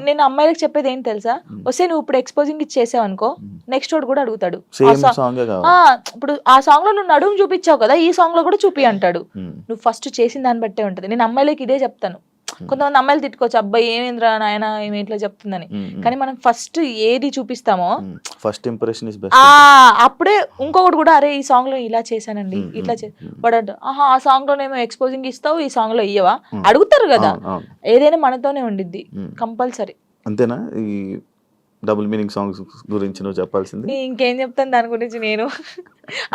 నేను అమ్మాయిలకు చెప్పేది ఏంటి తెలుసా, వస్తే నువ్వు ఇప్పుడు ఎక్స్పోజింగ్ ఇచ్చేసావు అనుకో, నెక్స్ట్ వాడు కూడా అడుగుతాడు. ఇప్పుడు ఆ సాంగ్ లో నువ్వు నడుము చూపించావు కదా, ఈ సాంగ్ లో కూడా చూపి అంటాడు. నువ్వు ఫస్ట్ చేసిన దాన్ని బట్టే ఉంటది. నేను అమ్మాయిలకి ఇదే చెప్తాను. కొంతమంది అమ్మాయిలు తిట్టుకోవచ్చు, అబ్బాయి ఏమేంద్రా నాయన ఏమి ఇట్లా చెప్తుందని. కానీ మనం ఫస్ట్ ఏది చూపిస్తామో ఫస్ట్ ఇంప్రెషన్ అప్పుడే ఇంకొకటి కూడా, అరే ఈ సాంగ్ లో ఇలా చేశానండి, ఇట్లా వాడు ఆహా ఆ సాంగ్ లోనేమో ఎక్స్పోజింగ్ ఇస్తావు, ఈ సాంగ్ లో ఇయ్యవా అడుగుతారు కదా. ఏదైనా మనతోనే ఉండిద్ది కంపల్సరీ. అంతేనా? ఈ డబుల్ మీనింగ్ సాంగ్స్ గురించి నువ్వు చెప్పాల్సింది. ఇంకేం చెప్తాను దాని గురించి. నేను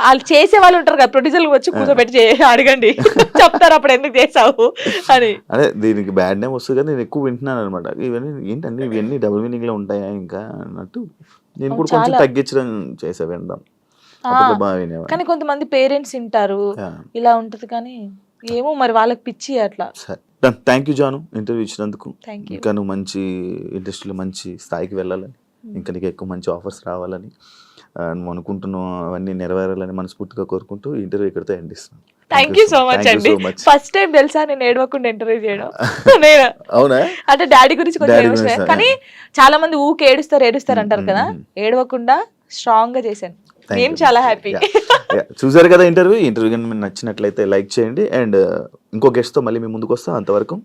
వాళ్ళు చేసే వాళ్ళు ఉంటారు కదా, ప్రొడ్యూసర్లు వచ్చి కూర్చోబెట్టి అడగండి, చెప్తారు అప్పుడు ఎందుకు చేసావు అని. అదే దీనికి బ్యాడ్ నేమ్ వస్తుంది కదా, నేను ఎక్కువ వింటున్నాను అనమాట. ఇవన్నీ ఏంటంటే ఇవన్నీ డబుల్ మీనింగ్ లో ఉంటాయా ఇంకా అన్నట్టు నేను కూడా కొంచెం తగ్గించడం చేసా వినడం. కానీ కొంతమంది పేరెంట్స్ వింటారు, ఇలా ఉంటది. కానీ ఏమో మరి వాళ్ళకి పిచ్చి అట్లా. థ్యాంక్ యూ జాను, ఇంటర్వ్యూ ఇచ్చినందుకు. ఇంకా నువ్వు మంచి ఇండస్ట్రీలో మంచి స్థాయికి వెళ్ళాలని, ఇంకా నీకు ఎక్కువ మంచి ఆఫర్స్ రావాలని, నువ్వు అనుకుంటున్నావు అవన్నీ నెరవేరాలని మనస్ఫూర్తిగా కోరుకుంటూ ఈ ఇంటర్వ్యూ ఇక్కడితో ఎండ్ ఇస్తున్నాను. థ్యాంక్ యూ సో మచ్ అండి. ఫస్ట్ టైం తెలుసా నేను ఏడవకుండా ఇంటర్వ్యూ చేయడం. అవునా? అంటే డాడీ గురించి కొంచెం ఏడుస్తాను, కానీ చాలా మంది ఊకే ఏడుస్తారు అంటారు కదా, ఏడవకుండా స్ట్రాంగ్ గా చేశాను. నేను చాలా హ్యాపీ. చూసారు కదా ఇంటర్వ్యూ కానీ మీకు నచ్చినట్లయితే లైక్ చేయండి. అండ్ ఇంకో గెస్ట్ తో మళ్ళీ మీ ముందుకు వస్తాం. అంతవరకు